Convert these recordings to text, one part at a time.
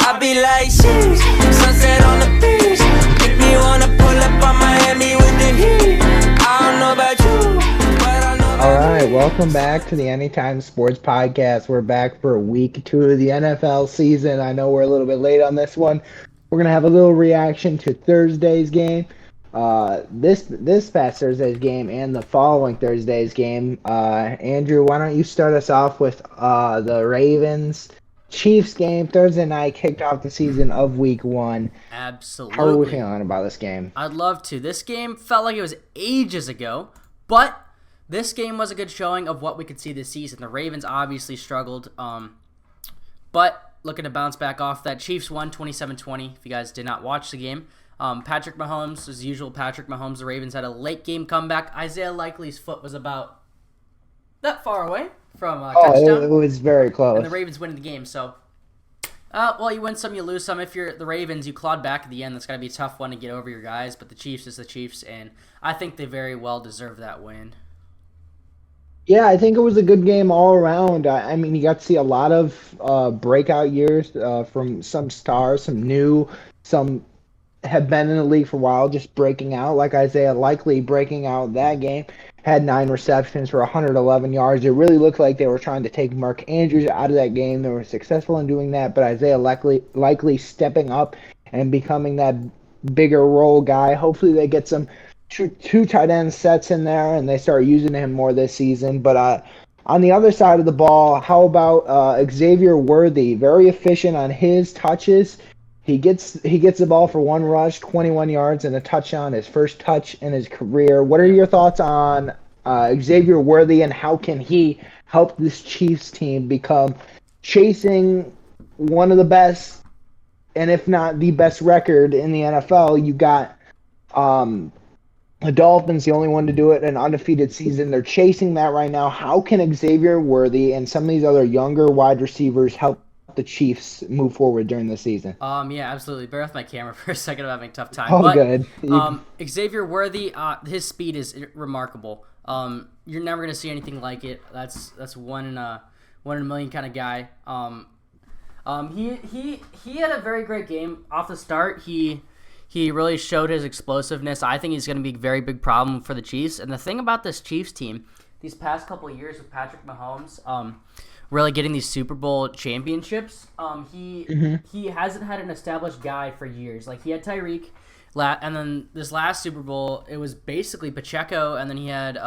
I be like, sheesh, sunset on the beach. Make me wanna pull up on Miami with the heat. I don't know about you, but I know about All right, welcome back to the Anytime Sports Podcast. We're back for week 2 of the NFL season. I know we're a little bit late on this one. We're gonna have a little reaction to Thursday's game, this past Thursday's game, and the following Thursday's game. Andrew, why don't you start us off with the Ravens Chiefs game Thursday night, kicked off the season of week 1. Absolutely. How are we feeling about this game? I'd love to. This game felt like it was ages ago, but this game was a good showing of what we could see this season. The Ravens obviously struggled, but looking to bounce back off that. Chiefs won 27-20, if you guys did not watch the game. Patrick Mahomes, as usual, Patrick Mahomes. The Ravens had a late-game comeback. Isaiah Likely's foot was about that far away from touchdown. It was very close. And the Ravens win the game, so... well, you win some, you lose some. If you're the Ravens, you clawed back at the end. That's got to be a tough one to get over your guys, but the Chiefs is the Chiefs, and I think they very well deserve that win. Yeah, I think it was a good game all around. I mean, you got to see a lot of breakout years from some stars, some new, some have been in the league for a while, just breaking out. Like Isaiah Likely breaking out that game, had 9 receptions for 111 yards. It really looked like they were trying to take Mark Andrews out of that game. They were successful in doing that, but Isaiah Likely stepping up and becoming that bigger role guy. Hopefully they get some two tight end sets in there, and they start using him more this season. But on the other side of the ball, how about Xavier Worthy? Very efficient on his touches. He gets the ball for 1 rush, 21 yards, and a touchdown, his first touch in his career. What are your thoughts on Xavier Worthy, and how can he help this Chiefs team become chasing one of the best, and if not the best record in the NFL? You got the Dolphins, the only one to do it, an undefeated season. They're chasing that right now. How can Xavier Worthy and some of these other younger wide receivers help the Chiefs move forward during the season? Yeah, absolutely. Bear with my camera for a second. I'm having a tough time. Oh, good. Xavier Worthy, his speed is remarkable. You're never gonna see anything like it. That's one in a million kind of guy. He had a very great game off the start. He really showed his explosiveness. I think he's going to be a very big problem for the Chiefs. And the thing about this Chiefs team, these past couple of years with Patrick Mahomes, really getting these Super Bowl championships, he hasn't had an established guy for years. Like, he had Tyreek, and then this last Super Bowl, it was basically Pacheco, and then he had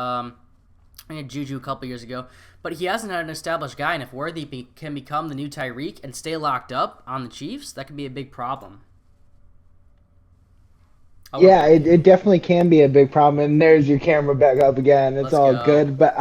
Juju a couple years ago. But he hasn't had an established guy, and if Worthy can become the new Tyreek and stay locked up on the Chiefs, that could be a big problem. Yeah, it definitely can be a big problem. And there's your camera back up again. It's all good. But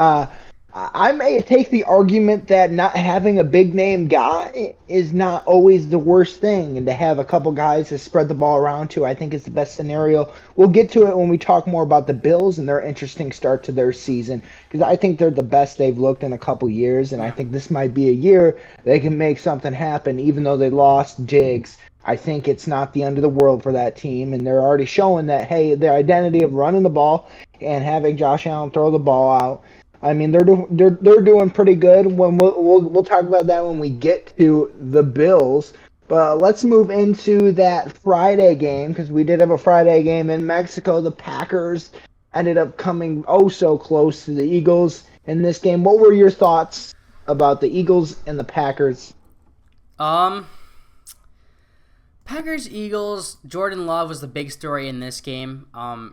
I may take the argument that not having a big name guy is not always the worst thing. And to have a couple guys to spread the ball around to, I think is the best scenario. We'll get to it when we talk more about the Bills and their interesting start to their season. Because I think they're the best they've looked in a couple years. And I think this might be a year they can make something happen, even though they lost Diggs. I think it's not the end of the world for that team, and they're already showing that, hey, their identity of running the ball and having Josh Allen throw the ball out. I mean, they're doing pretty good. When we'll talk about that when we get to the Bills. But let's move into that Friday game, because we did have a Friday game in Mexico. The Packers ended up coming so close to the Eagles in this game. What were your thoughts about the Eagles and the Packers? Packers-Eagles, Jordan Love was the big story in this game.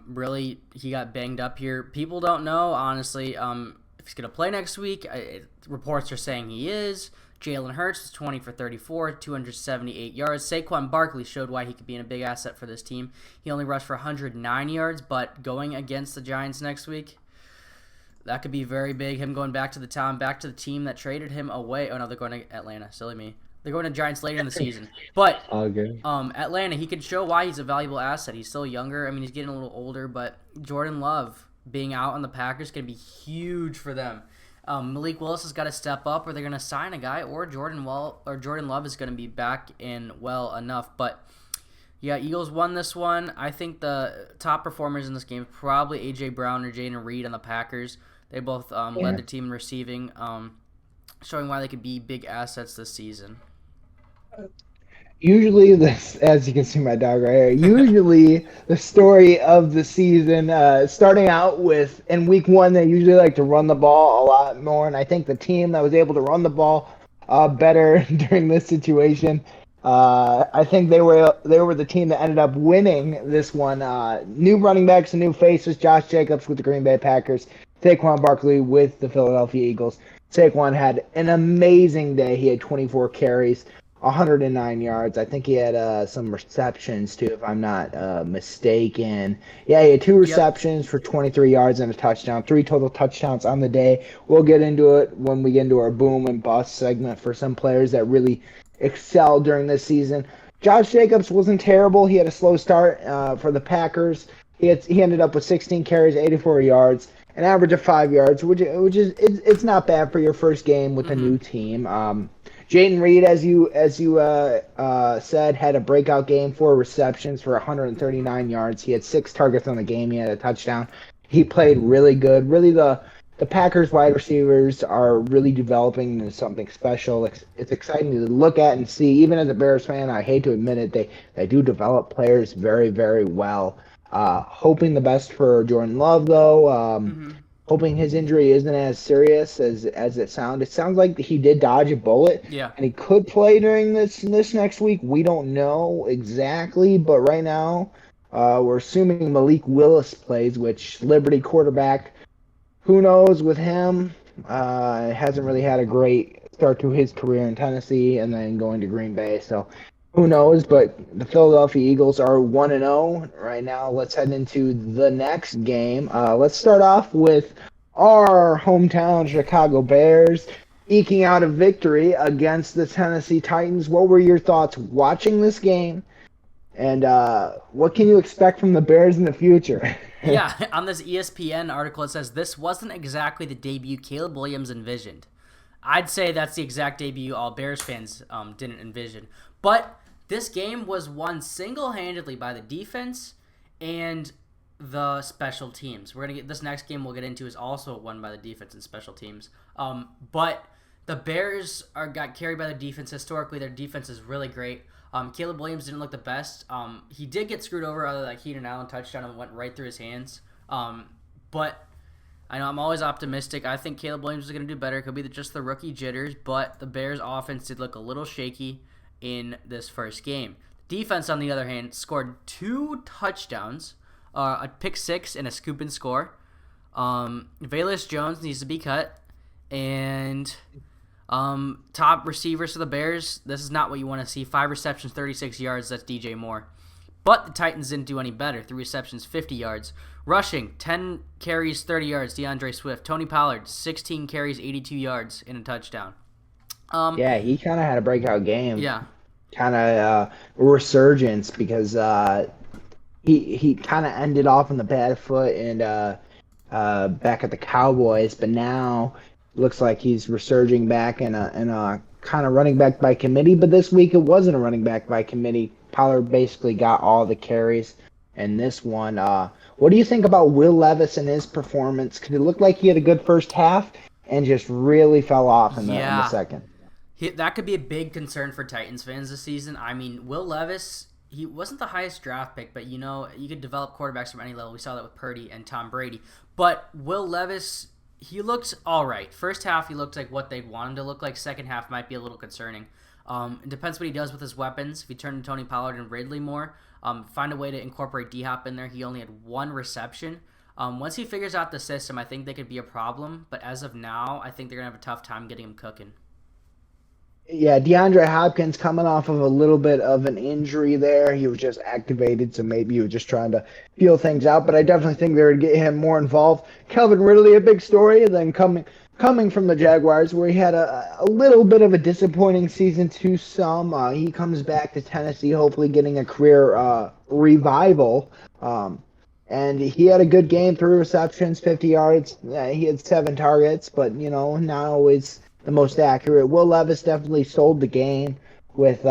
Really, he got banged up here. People don't know, honestly, if he's going to play next week. Reports are saying he is. Jalen Hurts was 20 for 34, 278 yards. Saquon Barkley showed why he could be a big asset for this team. He only rushed for 109 yards, but going against the Giants next week, that could be very big. Him going back to the town, back to the team that traded him away. Oh, no, they're going to Atlanta. Silly me. They're going to Giants later in the season. But Atlanta, he can show why he's a valuable asset. He's still younger. I mean, he's getting a little older, but Jordan Love being out on the Packers can be huge for them. Malik Willis has got to step up, or they're going to sign a guy, or Jordan Love is going to be back in well enough. But yeah, Eagles won this one. I think the top performers in this game probably A.J. Brown or Jaden Reed on the Packers. They both led the team in receiving, showing why they could be big assets this season. Usually this, as you can see my dog right here, usually the story of the season, starting out with in week one, they usually like to run the ball a lot more, and I think the team that was able to run the ball better during this situation, I think they were the team that ended up winning this one. New running backs and new faces: Josh Jacobs with the Green Bay Packers, Saquon Barkley with the Philadelphia Eagles. Saquon had an amazing day. He had 24 carries, 109 yards. I think he had some receptions too, if I'm not mistaken. Yeah, he had two Yep. receptions for 23 yards and a touchdown. Three total touchdowns on the day. We'll get into it when we get into our boom and bust segment for some players that really excelled during this season. Josh Jacobs wasn't terrible. He had a slow start for the Packers. He ended up with 16 carries, 84 yards, an average of 5 yards, which is it's not bad for your first game with a Mm-hmm. new team. Jayden Reed, as you said, had a breakout game, 4 receptions for 139 yards. He had 6 targets on the game. He had a touchdown. He played really good. Really, the Packers wide receivers are really developing into something special. It's exciting to look at and see. Even as a Bears fan, I hate to admit it, they do develop players very, very well. Hoping the best for Jordan Love, though. Mm-hmm. Hoping his injury isn't as serious as it sounds. It sounds like he did dodge a bullet, Yeah. and he could play during this next week. We don't know exactly, but right now, we're assuming Malik Willis plays, which Liberty quarterback. Who knows with him? Hasn't really had a great start to his career in Tennessee, and then going to Green Bay. So who knows? But the Philadelphia Eagles are 1-0 right now. Let's head into the next game. Let's start off with our hometown Chicago Bears eking out a victory against the Tennessee Titans. What were your thoughts watching this game? And what can you expect from the Bears in the future? Yeah, on this ESPN article, it says this wasn't exactly the debut Caleb Williams envisioned. I'd say that's the exact debut all Bears fans didn't envision. But this game was won single-handedly by the defense and the special teams. We're gonna get this next game we'll get into is also won by the defense and special teams. But the Bears got carried by the defense. Historically, their defense is really great. Caleb Williams didn't look the best. He did get screwed over other like Keenan Allen touchdown and went right through his hands. But I know I'm always optimistic. I think Caleb Williams is going to do better. It could be just the rookie jitters, but the Bears' offense did look a little shaky in this first game. Defense, on the other hand, scored 2 touchdowns, a pick 6 and a scoop and score. Velus Jones needs to be cut, and top receivers for the Bears, this is not what you want to see. 5 receptions, 36 yards, that's DJ Moore. But the Titans didn't do any better. 3 receptions, 50 yards. Rushing, 10 carries, 30 yards, DeAndre Swift. Tony Pollard, 16 carries, 82 yards, and a touchdown. Yeah, he kind of had a breakout game. Yeah. Kind of resurgence because he kind of ended off on the bad foot and back at the Cowboys, but now looks like he's resurging back in a kind of running back by committee. But this week it wasn't a running back by committee. Pollard basically got all the carries in this one. What do you think about Will Levis and his performance? Because it looked like he had a good first half and just really fell off in the second. That could be a big concern for Titans fans this season. I mean, Will Levis, he wasn't the highest draft pick, but you could develop quarterbacks from any level. We saw that with Purdy and Tom Brady. But Will Levis, he looked all right. First half, he looked like what they'd want him to look like. Second half might be a little concerning. It depends what he does with his weapons. If he turned to Tony Pollard and Ridley more, find a way to incorporate D-Hop in there. He only had 1 reception. Once he figures out the system, I think they could be a problem. But as of now, I think they're going to have a tough time getting him cooking. Yeah, DeAndre Hopkins coming off of a little bit of an injury there. He was just activated, so maybe he was just trying to feel things out. But I definitely think they would get him more involved. Calvin Ridley, a big story, and then coming from the Jaguars, where he had a little bit of a disappointing season to some. He comes back to Tennessee, hopefully getting a career revival. And he had a good game, 3 receptions, 50 yards. He had 7 targets, but, not always the most accurate. Will Levis definitely sold the game with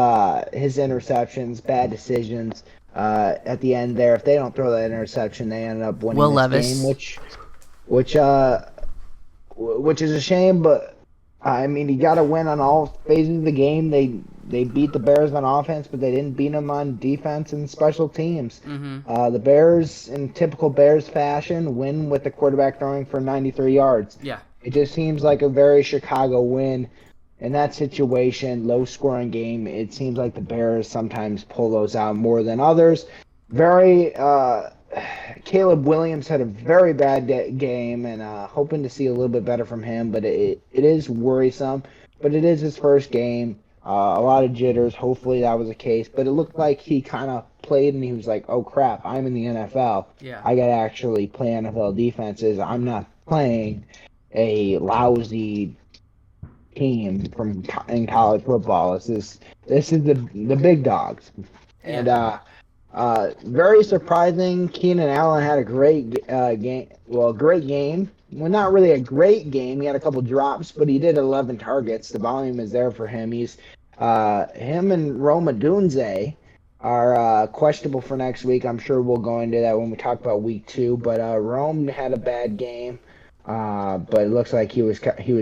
his interceptions, bad decisions at the end there. If they don't throw that interception, they end up winning this game, which is a shame. But I mean, you got to win on all phases of the game. they beat the Bears on offense, but they didn't beat them on defense and special teams. Mm-hmm. The Bears, in typical Bears fashion, win with the quarterback throwing for 93 yards. Yeah. It just seems like a very Chicago win. In that situation, low-scoring game, it seems like the Bears sometimes pull those out more than others. Caleb Williams had a very bad game, and hoping to see a little bit better from him, but it is worrisome. But it is his first game. A lot of jitters. Hopefully that was the case. But it looked like he kind of played, and he was like, oh, crap, I'm in the NFL. Yeah. I got to actually play NFL defenses. I'm not playing a lousy team in college football. This is the big dogs. And very surprising. Keenan Allen had a great game. Well, great game. Well, not really a great game. He had a couple drops, but he did 11 targets. The volume is there for him. Him and Rome Odunze are questionable for next week. I'm sure we'll go into that when we talk about week 2. But Rome had a bad game. But it looks like he was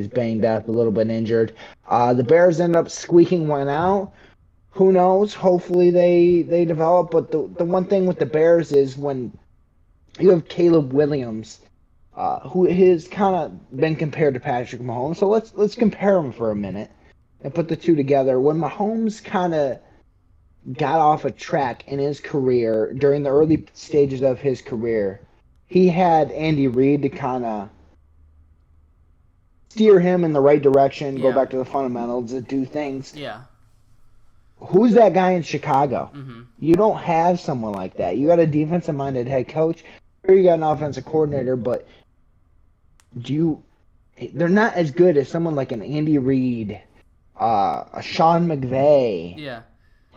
banged up, a little bit injured. The Bears end up squeaking one out. Who knows? Hopefully they develop. But the one thing with the Bears is when you have Caleb Williams, who has kind of been compared to Patrick Mahomes. So let's compare him for a minute and put the two together. When Mahomes kind of got off a track in his career during the early stages of his career, he had Andy Reid to kind of steer him in the right direction, go back to the fundamentals, and do things. Yeah. Who's that guy in Chicago? Mm-hmm. You don't have someone like that. You got a defensive-minded head coach, or you got an offensive coordinator, but they're not as good as someone like an Andy Reid, a Sean McVay,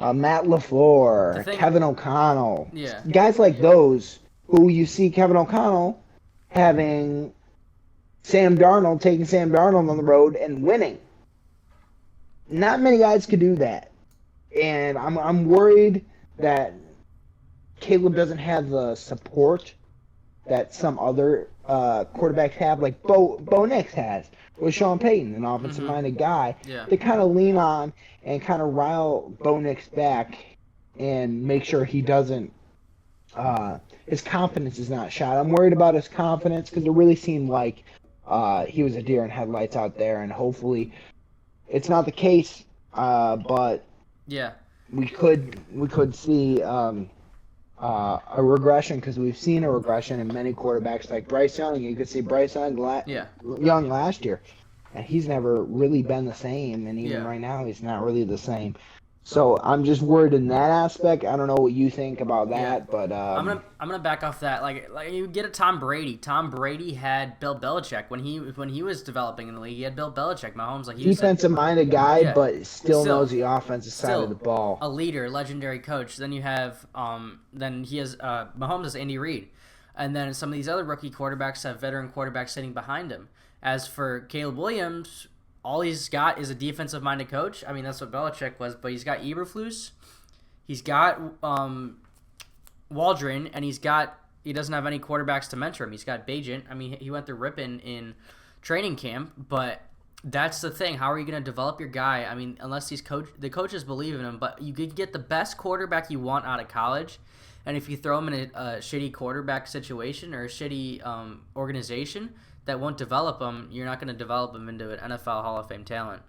Matt LaFleur, Kevin O'Connell. Yeah. Guys like those who you see Kevin O'Connell having taking Sam Darnold on the road and winning. Not many guys could do that. And I'm worried that Caleb doesn't have the support that some other quarterbacks have, like Bo Nix has with Sean Payton, an offensive-minded guy, to kind of lean on and kind of rile Bo Nix back and make sure he doesn't his confidence is not shot. I'm worried about his confidence because it really seemed like he was a deer in headlights out there, and hopefully it's not the case. But we could see a regression, because we've seen a regression in many quarterbacks like Bryce Young. You could see Bryce Young last year, and he's never really been the same, and even right now he's not really the same. So I'm just worried in that aspect. I don't know what you think about that, but I'm gonna back off that. Like you get a Tom Brady. Tom Brady had Bill Belichick when he was developing in the league. He had Bill Belichick. Mahomes, like defensive-minded guy, but still knows the offensive side of the ball. A leader, legendary coach. Then you have then he has Mahomes has Andy Reid, and then some of these other rookie quarterbacks have veteran quarterbacks sitting behind him. As for Caleb Williams, all he's got is a defensive-minded coach. I mean, that's what Belichick was, but he's got Eberflus, he's got Waldron, and he doesn't have any quarterbacks to mentor him. He's got Bajent. I mean, he went through ripping in training camp, but that's the thing. How are you going to develop your guy? I mean, unless the coaches believe in him, but you could get the best quarterback you want out of college, and if you throw him in a shitty quarterback situation or a shitty organization that won't develop him, you're not going to develop him into an NFL Hall of Fame talent.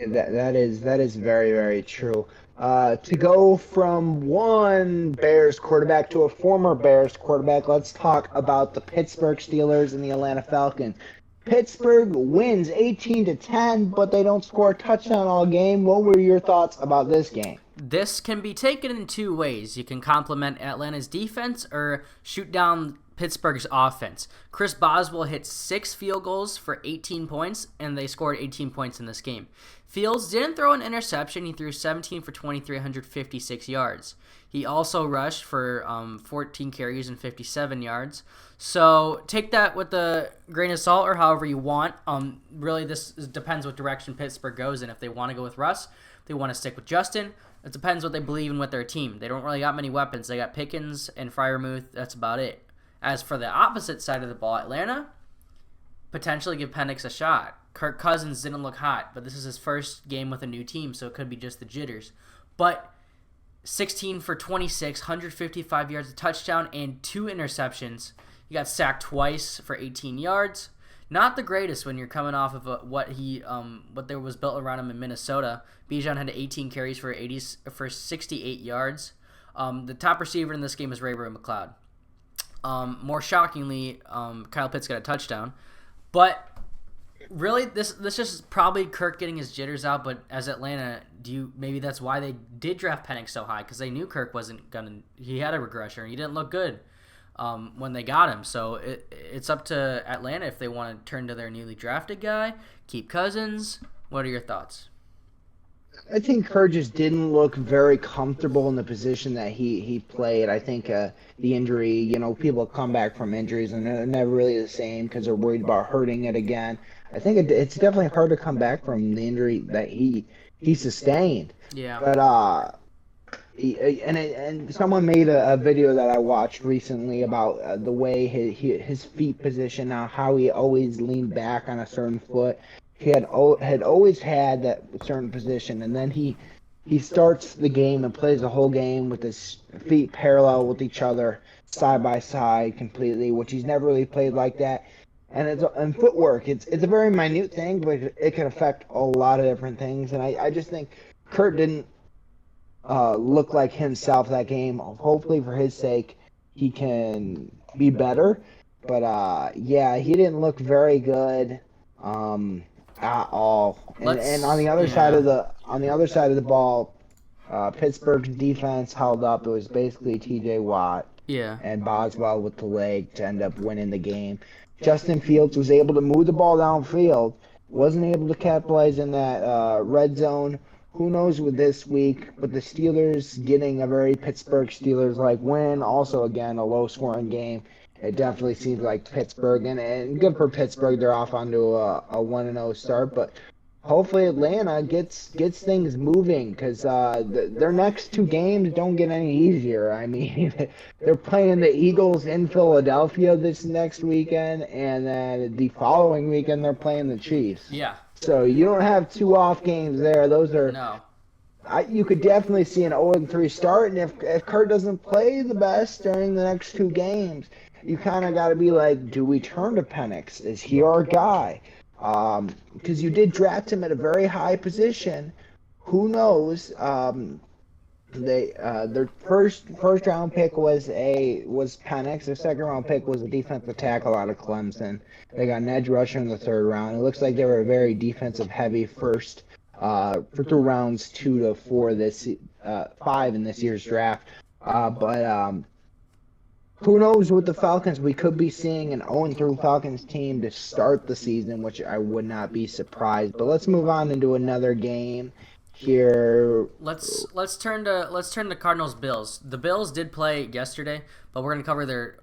That is very, very true. To go from one Bears quarterback to a former Bears quarterback, let's talk about the Pittsburgh Steelers and the Atlanta Falcons. Pittsburgh wins 18-10, but they don't score a touchdown all game. What were your thoughts about this game? This can be taken in two ways. You can compliment Atlanta's defense or shoot down Pittsburgh's offense. Chris Boswell hit 6 field goals for 18 points, and they scored 18 points in this game. Fields didn't throw an interception. He threw 17 for 156 yards. He also rushed for 14 carries and 57 yards. So take that with a grain of salt or however you want. Really, this depends what direction Pittsburgh goes in. If they want to go with Russ, they want to stick with Justin. It depends what they believe in with their team. They don't really got many weapons. They got Pickens and Freiermuth. That's about it. As for the opposite side of the ball, Atlanta, potentially give Penix a shot. Kirk Cousins didn't look hot, but this is his first game with a new team, so it could be just the jitters. But 16 for 26, 155 yards, a touchdown, and 2 interceptions. He got sacked twice for 18 yards. Not the greatest when you're coming off of what there was built around him in Minnesota. Bijan had 18 carries for 68 yards. The top receiver in this game is Ray-Ray McCloud. More shockingly, Kyle Pitts got a touchdown. But really, this is probably Kirk getting his jitters out. But as Atlanta, maybe that's why they did draft Penix so high, because they knew Kirk wasn't gonna. He had a regression. He didn't look good when they got him. So it's up to Atlanta if they want to turn to their newly drafted guy, keep Cousins. What are your thoughts? I think Kerr just didn't look very comfortable in the position that he played. I think the injury, people come back from injuries and they're never really the same because they're worried about hurting it again. I think it's definitely hard to come back from the injury that he sustained. Yeah. But and someone made a video that I watched recently about the way his feet position now, how he always leaned back on a certain foot. He had always had that certain position, and then he starts the game and plays the whole game with his feet parallel with each other, side by side, completely, which he's never really played like that. And footwork, it's a very minute thing, but it can affect a lot of different things. And I just think Kurt didn't look like himself that game. Hopefully, for his sake, he can be better. But he didn't look very good. At all. And on the other side of the ball, Pittsburgh's defense held up. It was basically T.J. Watt and Boswell with the leg to end up winning the game. Justin Fields was able to move the ball downfield, wasn't able to capitalize in that red zone. Who knows with this week, but the Steelers getting a very Pittsburgh Steelers-like win. Also, again, a low-scoring game. It definitely seems like Pittsburgh, and good for Pittsburgh. They're off onto a 1-0 start, but hopefully Atlanta gets things moving because their next 2 games don't get any easier. I mean, they're playing the Eagles in Philadelphia this next weekend, and then the following weekend they're playing the Chiefs. Yeah. So you don't have 2 off games there. Those are no. You could definitely see an 0-3 start, and if Kurt doesn't play the best during the next 2 games, you kind of got to be like, do we turn to Penix? Is he our guy? Because you did draft him at a very high position. Who knows? Their first round pick was Penix. Their second round pick was a defensive tackle out of Clemson. They got an edge rusher in the 3rd round. It looks like they were a very defensive heavy first through rounds 2 to 4 5 in this year's draft. But who knows with the Falcons? We could be seeing an 0-3 Falcons team to start the season, which I would not be surprised. But let's move on into another game here. Let's turn to Cardinals Bills. The Bills did play yesterday, but we'll cover their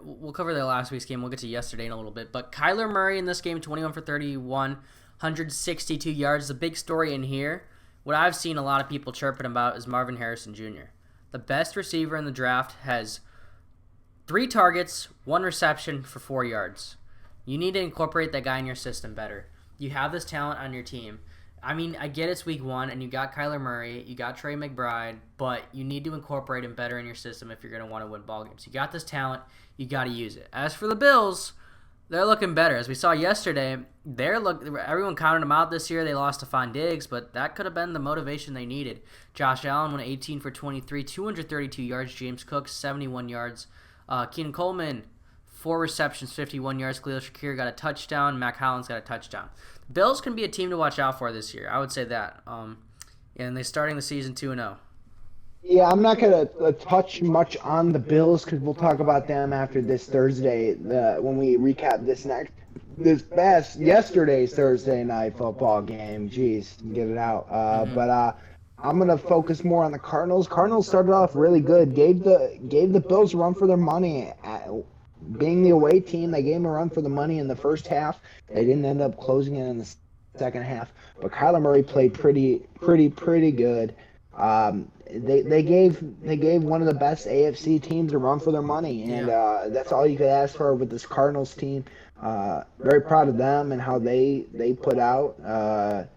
last week's game. We'll get to yesterday in a little bit. But Kyler Murray in this game, 21 for 31, 162 yards. The big story in here, what I've seen a lot of people chirping about, is Marvin Harrison Jr. The best receiver in the draft has 3 targets, 1 reception for 4 yards. You need to incorporate that guy in your system better. You have this talent on your team. I mean, I get it's week 1, and you got Kyler Murray, you got Trey McBride, but you need to incorporate him better in your system if you're going to want to win ball games. You got this talent, you got to use it. As for the Bills, they're looking better. As we saw yesterday, everyone counted them out this year. They lost to Stephon Diggs, but that could have been the motivation they needed. Josh Allen went 18 for 23, 232 yards. James Cook, 71 yards. Keenan Coleman, 4 receptions, 51 yards. Khalil Shakir got a touchdown. Mac Hollins got a touchdown. Bills can be a team to watch out for this year. I would say that. And they're starting the season 2-0. Yeah, I'm not going to touch much on the Bills because we'll talk about them after this Thursday when we recap yesterday's Thursday night football game. Jeez, get it out. But I'm going to focus more on the Cardinals. Cardinals started off really good. Gave the Bills a run for their money. Being the away team, they gave them a run for the money in the first half. They didn't end up closing it in the second half. But Kyler Murray played pretty good. They gave one of the best AFC teams a run for their money, and that's all you could ask for with this Cardinals team. Very proud of them and how they put out.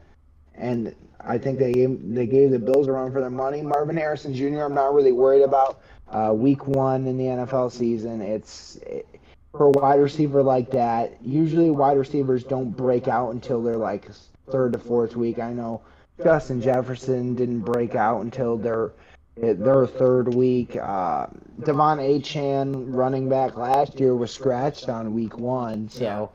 And I think they gave the Bills a run for their money. Marvin Harrison Jr. I'm not really worried about. Week 1 in the NFL season, for a wide receiver like that. Usually, wide receivers don't break out until they're like third to fourth week. I know Justin Jefferson didn't break out until their third week. Devon Achane, running back last year, was scratched on week 1, so.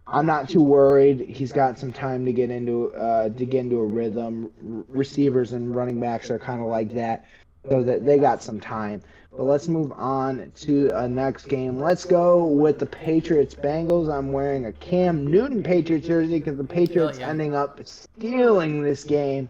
I'm not too worried. He's got some time to get into a rhythm. Receivers and running backs are kind of like that, so that they got some time. But let's move on to a next game. Let's go with the Patriots-Bengals. I'm wearing a Cam Newton Patriots jersey because the Patriots ending up stealing this game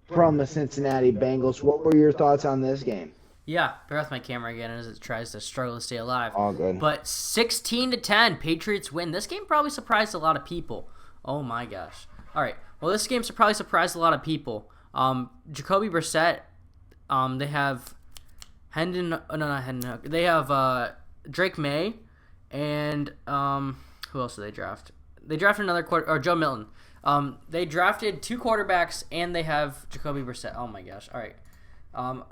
from the Cincinnati Bengals. What were your thoughts on this game? Yeah, bear with my camera again as it tries to struggle to stay alive. All good. But 16-10, Patriots win. This game probably surprised a lot of people. Oh my gosh. All right. Well, this game probably surprised a lot of people. Jacoby Brissett. They have They have Drake May, and who else did they draft? They drafted Joe Milton. They drafted 2 quarterbacks, and they have Jacoby Brissett. Oh my gosh. All right.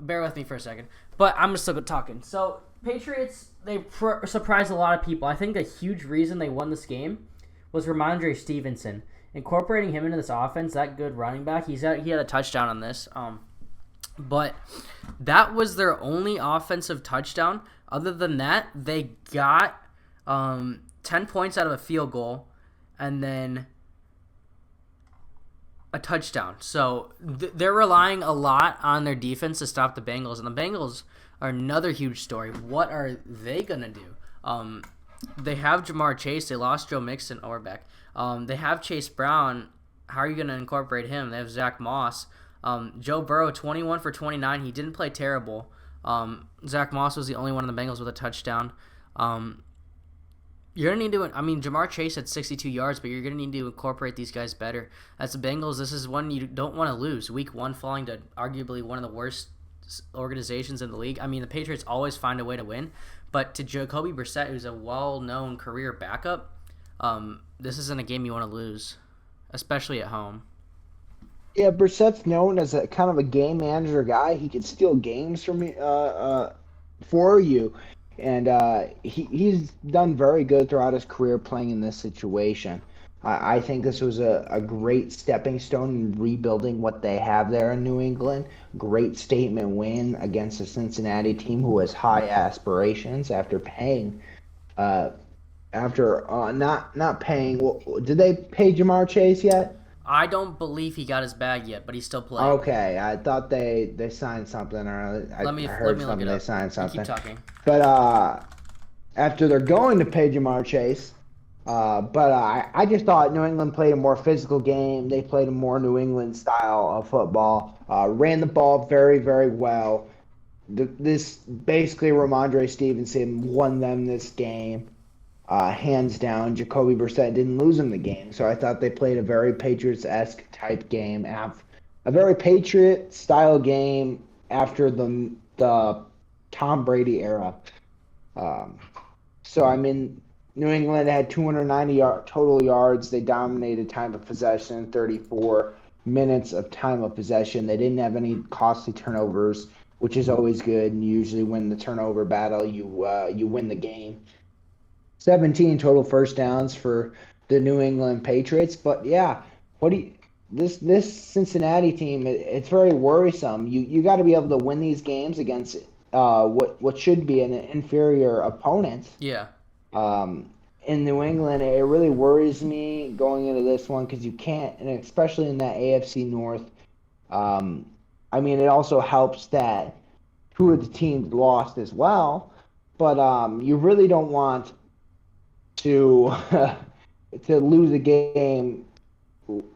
Bear with me for a second. But I'm still talking. So, Patriots, they surprised a lot of people. I think a huge reason they won this game was Ramondre Stevenson. Incorporating him into this offense, that good running back, he had a touchdown on this. But that was their only offensive touchdown. Other than that, they got 10 points out of a field goal and then a touchdown. So they're relying a lot on their defense to stop the Bengals, and the Bengals are another huge story. What are they gonna do? They have Jamar Chase. They lost Joe Mixon, back. They have Chase Brown. How are you gonna incorporate him? They have Zach Moss. Joe Burrow, 21 for 29. He didn't play terrible. Zach Moss was the only one of the Bengals with a touchdown. You're going to need to, Jamar Chase had 62 yards, but you're going to need to incorporate these guys better. As the Bengals, this is one you don't want to lose. Week 1 falling to arguably one of the worst organizations in the league. The Patriots always find a way to win, but to Jacoby Brissett, who's a well-known career backup, this isn't a game you want to lose, especially at home. Yeah, Brissett's known as a kind of a game manager guy. He can steal games from for you. And he's done very good throughout his career playing in this situation. I think this was a great stepping stone in rebuilding what they have there in New England. Great statement win against a Cincinnati team who has high aspirations after paying. Not paying. Did they pay Jamar Chase yet? I don't believe he got his bag yet, but he's still playing. Okay, I thought they signed something, or I heard something. They signed something. Keep talking. But after they're going to pay Jamar Chase, I just thought New England played a more physical game. They played a more New England style of football. Ran the ball very, very well. This basically Ramondre Stevenson won them this game. Hands down. Jacoby Brissett didn't lose them the game. So I thought they played a very Patriots-esque type game. A very Patriot-style game after the Tom Brady era. New England had 290 total yards. They dominated time of possession, 34 minutes of time of possession. They didn't have any costly turnovers, which is always good. And usually win the turnover battle, you win the game. 17 total first downs for the New England Patriots. But yeah, this Cincinnati team, it's very worrisome. You got to be able to win these games against what should be an inferior opponent. Yeah. In New England, it really worries me going into this one because you can't, and especially in that AFC North. It also helps that 2 of the teams lost as well, but you really don't want to lose a game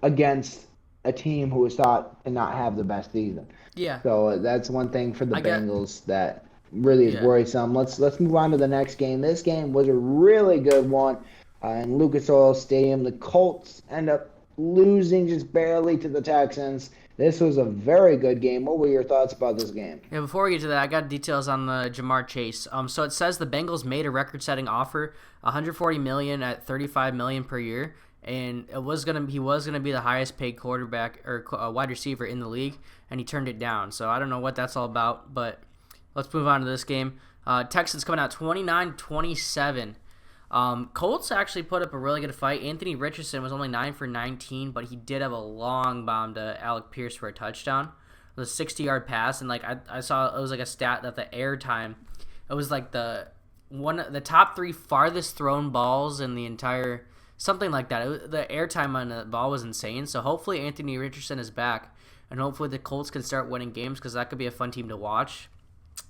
against a team who is thought to not have the best season. Yeah. So that's one thing for the Bengals that really is worrisome. Let's move on to the next game. This game was a really good one in Lucas Oil Stadium. The Colts end up losing just barely to the Texans. This was a very good game. What were your thoughts about this game? Yeah, before we get to that, I got details on the Jamar Chase. So it says the Bengals made a record-setting offer, 140 million at 35 million per year, and he was gonna be the highest-paid quarterback or wide receiver in the league, and he turned it down. So I don't know what that's all about, but let's move on to this game. Texans coming out 29-27. Colts actually put up a really good fight. Anthony Richardson was only 9 for 19, but he did have a long bomb to Alec Pierce for a touchdown. It was a 60-yard pass, and I saw it was like a stat that the air time, it was like the top 3 farthest thrown balls in the entire, something like that. The air time on the ball was insane. So hopefully Anthony Richardson is back, and hopefully the Colts can start winning games because that could be a fun team to watch,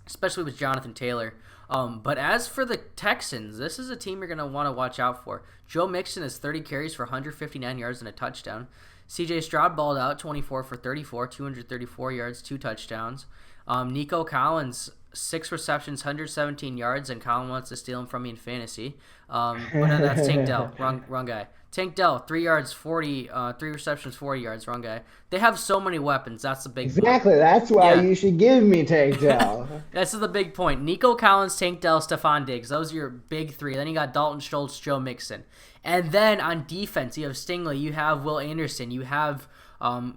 especially with Jonathan Taylor. But as for the Texans, this is a team you're going to want to watch out for. Joe Mixon has 30 carries for 159 yards and a touchdown. C.J. Stroud balled out 24 for 34, 234 yards, 2 touchdowns. Nico Collins, 6 receptions, 117 yards, and Colin wants to steal him from me in fantasy. But no, that's Tank Dell. Wrong guy. Tank Dell, 3 receptions, 40 yards. Wrong guy. They have so many weapons. That's the big point. Exactly. That's why you should give me Tank Dell. That's the big point. Nico Collins, Tank Dell, Stephon Diggs. Those are your big 3. Then you got Dalton Schultz, Joe Mixon. And then on defense, you have Stingley, you have Will Anderson, you have Al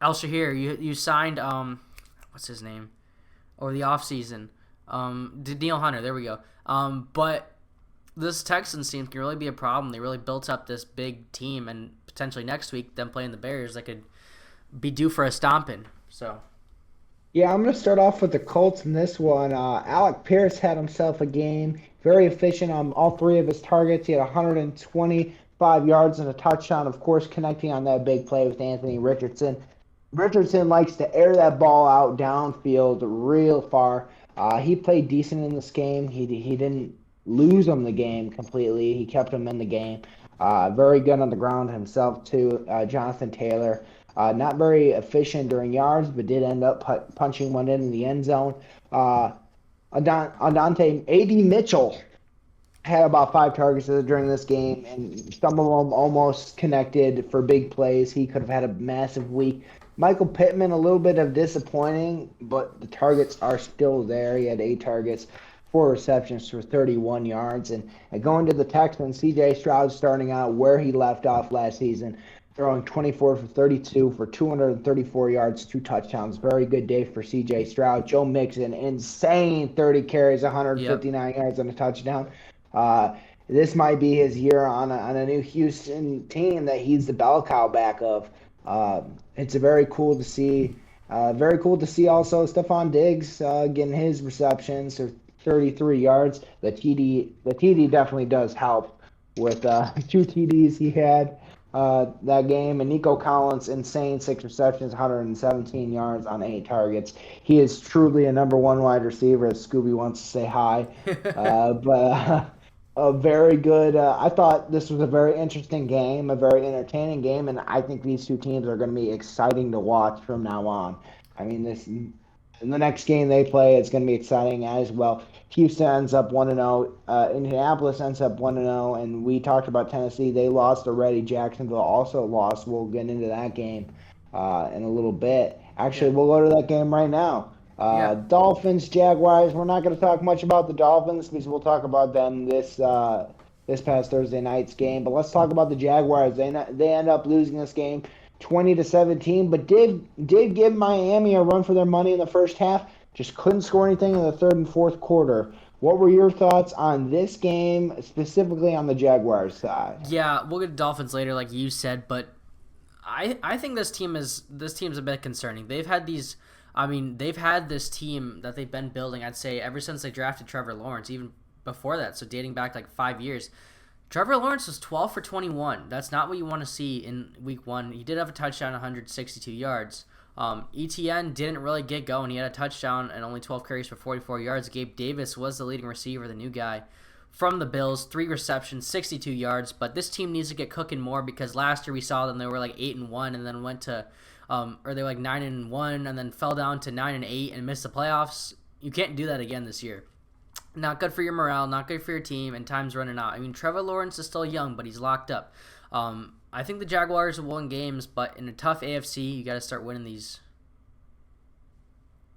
Shahir. You signed what's his name over the offseason? Danielle Hunter. There we go. But this Texans team can really be a problem. They really built up this big team, and potentially next week, them playing the Bears, they could be due for a stomping. So, yeah, I'm going to start off with the Colts in this one. Alec Pierce had himself a game, very efficient on all 3 of his targets. He had 125 yards and a touchdown, of course, connecting on that big play with Anthony Richardson. Richardson likes to air that ball out downfield real far. He played decent in this game. He didn't lose him the game completely. He kept him in the game. Very good on the ground himself, too. Jonathan Taylor. Not very efficient during yards, but did end up punching one in the end zone. Adante A.D. Mitchell had about 5 targets during this game, and some of them almost connected for big plays. He could have had a massive week. Michael Pittman, a little bit of disappointing, but the targets are still there. He had 8 targets, 4 receptions for 31 yards. And going to the Texans, C.J. Stroud starting out where he left off last season, throwing 24 for 32 for 234 yards, 2 touchdowns. Very good day for C.J. Stroud. Joe Mixon, insane 30 carries, 159 yards and a touchdown. This might be his year on a new Houston team that he's the bell cow back of. It's very cool to see. Very cool to see also Stephon Diggs getting his receptions for 33 yards. The TD definitely does help with 2 TDs he had that game. And Nico Collins, insane 6 receptions, 117 yards on 8 targets. He is truly a number 1 wide receiver, as Scooby wants to say hi. A very good. I thought this was a very interesting game, a very entertaining game, and I think these 2 teams are going to be exciting to watch from now on. I mean, in the next game they play, it's going to be exciting as well. Houston ends up 1-0. Indianapolis ends up 1-0, and we talked about Tennessee. They lost already. Jacksonville also lost. We'll get into that game in a little bit. Actually, we'll go to that game right now. Dolphins, Jaguars. We're not going to talk much about the Dolphins because we'll talk about them this past Thursday night's game. But let's talk about the Jaguars. They end up losing this game 20-17, but did give Miami a run for their money in the first half. Just couldn't score anything in the 3rd and 4th quarter. What were your thoughts on this game, specifically on the Jaguars side? Yeah, we'll get to Dolphins later, like you said, but I think this team's a bit concerning. They've had this team that they've been building, I'd say, ever since they drafted Trevor Lawrence, even before that, so dating back like 5 years. Trevor Lawrence was 12 for 21. That's not what you want to see in week 1. He did have a touchdown, 162 yards. ETN didn't really get going. He had a touchdown and only 12 carries for 44 yards. Gabe Davis was the leading receiver, the new guy from the Bills. 3 receptions, 62 yards. But this team needs to get cooking more because last year we saw them, they were like 8-1 and then went to or they were like 9-1 and then fell down to 9-8 and missed the playoffs. You can't do that again this year. Not good for your morale, not good for your team, and time's running out. I mean, Trevor Lawrence is still young, but he's locked up. I think the Jaguars will win games, but in a tough AFC, you got to start winning these.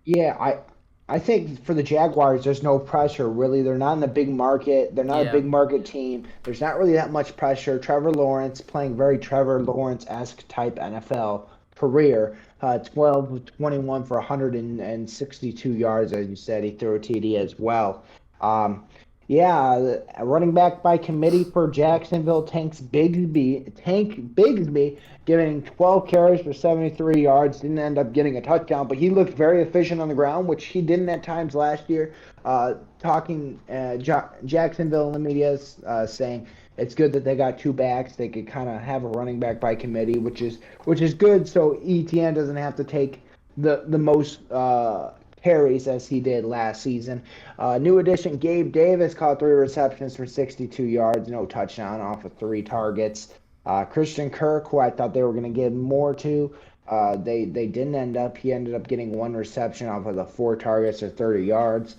Yeah, I think for the Jaguars, there's no pressure really. They're not in a big market. They're not a Yeah. big market team. There's not really that much pressure. Trevor Lawrence playing very Trevor Lawrence-esque type NFL career. 12 of 21 for 162 yards, as you said. He threw a TD as well. Um, yeah, running back by committee for Jacksonville, Tank Bigsby, giving 12 carries for 73 yards, didn't end up getting a touchdown, but he looked very efficient on the ground, which he didn't at times last year. Jacksonville in the media saying it's good that they got two backs. They could kind of have a running back by committee, which is good. So ETN doesn't have to take the most carries as he did last season. New addition Gabe Davis caught 3 receptions for 62 yards, no touchdown off of 3 targets. Christian Kirk, who I thought they were going to give more to, they didn't end up. He ended up getting 1 reception off of the 4 targets or 30 yards.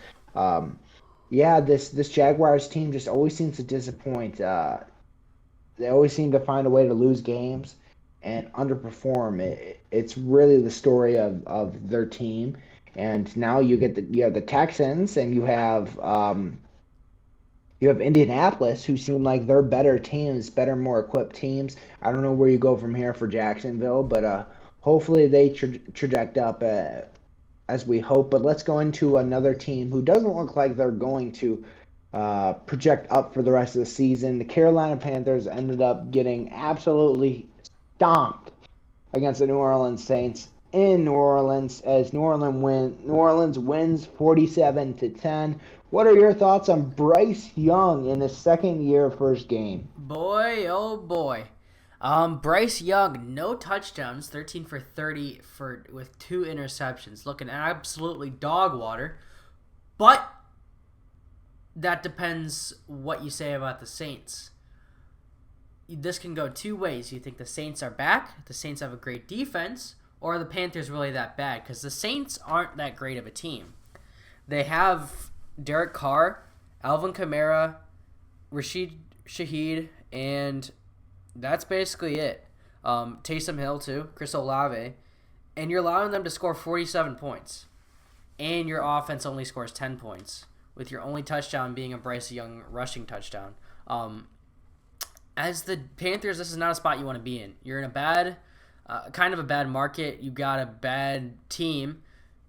Yeah, this Jaguars team just always seems to disappoint. They always seem to find a way to lose games and underperform. It's really the story of their team. And now you have the Texans and you have Indianapolis, who seem like they're better teams, better, more equipped teams. I don't know where you go from here for Jacksonville, but hopefully they traject up as we hope. But let's go into another team who doesn't look like they're going to project up for the rest of the season. The Carolina Panthers ended up getting absolutely stomped against the New Orleans Saints in New Orleans as New Orleans wins 47-10. What are your thoughts on Bryce Young in his second year first game? Boy, oh boy. Bryce Young, no touchdowns, 13 for 30 with 2 interceptions, looking absolutely dog water. But that depends what you say about the Saints. This can go two ways. You think the Saints are back, the Saints have a great defense, or are the Panthers really that bad? Because the Saints aren't that great of a team. They have Derek Carr, Alvin Kamara, Rashid Shaheed, and that's basically it. Taysom Hill too, Chris Olave, and you're allowing them to score 47 points, and your offense only scores 10 points, with your only touchdown being a Bryce Young rushing touchdown. As the Panthers, this is not a spot you want to be in. You're in a bad, kind of a bad market. You got a bad team.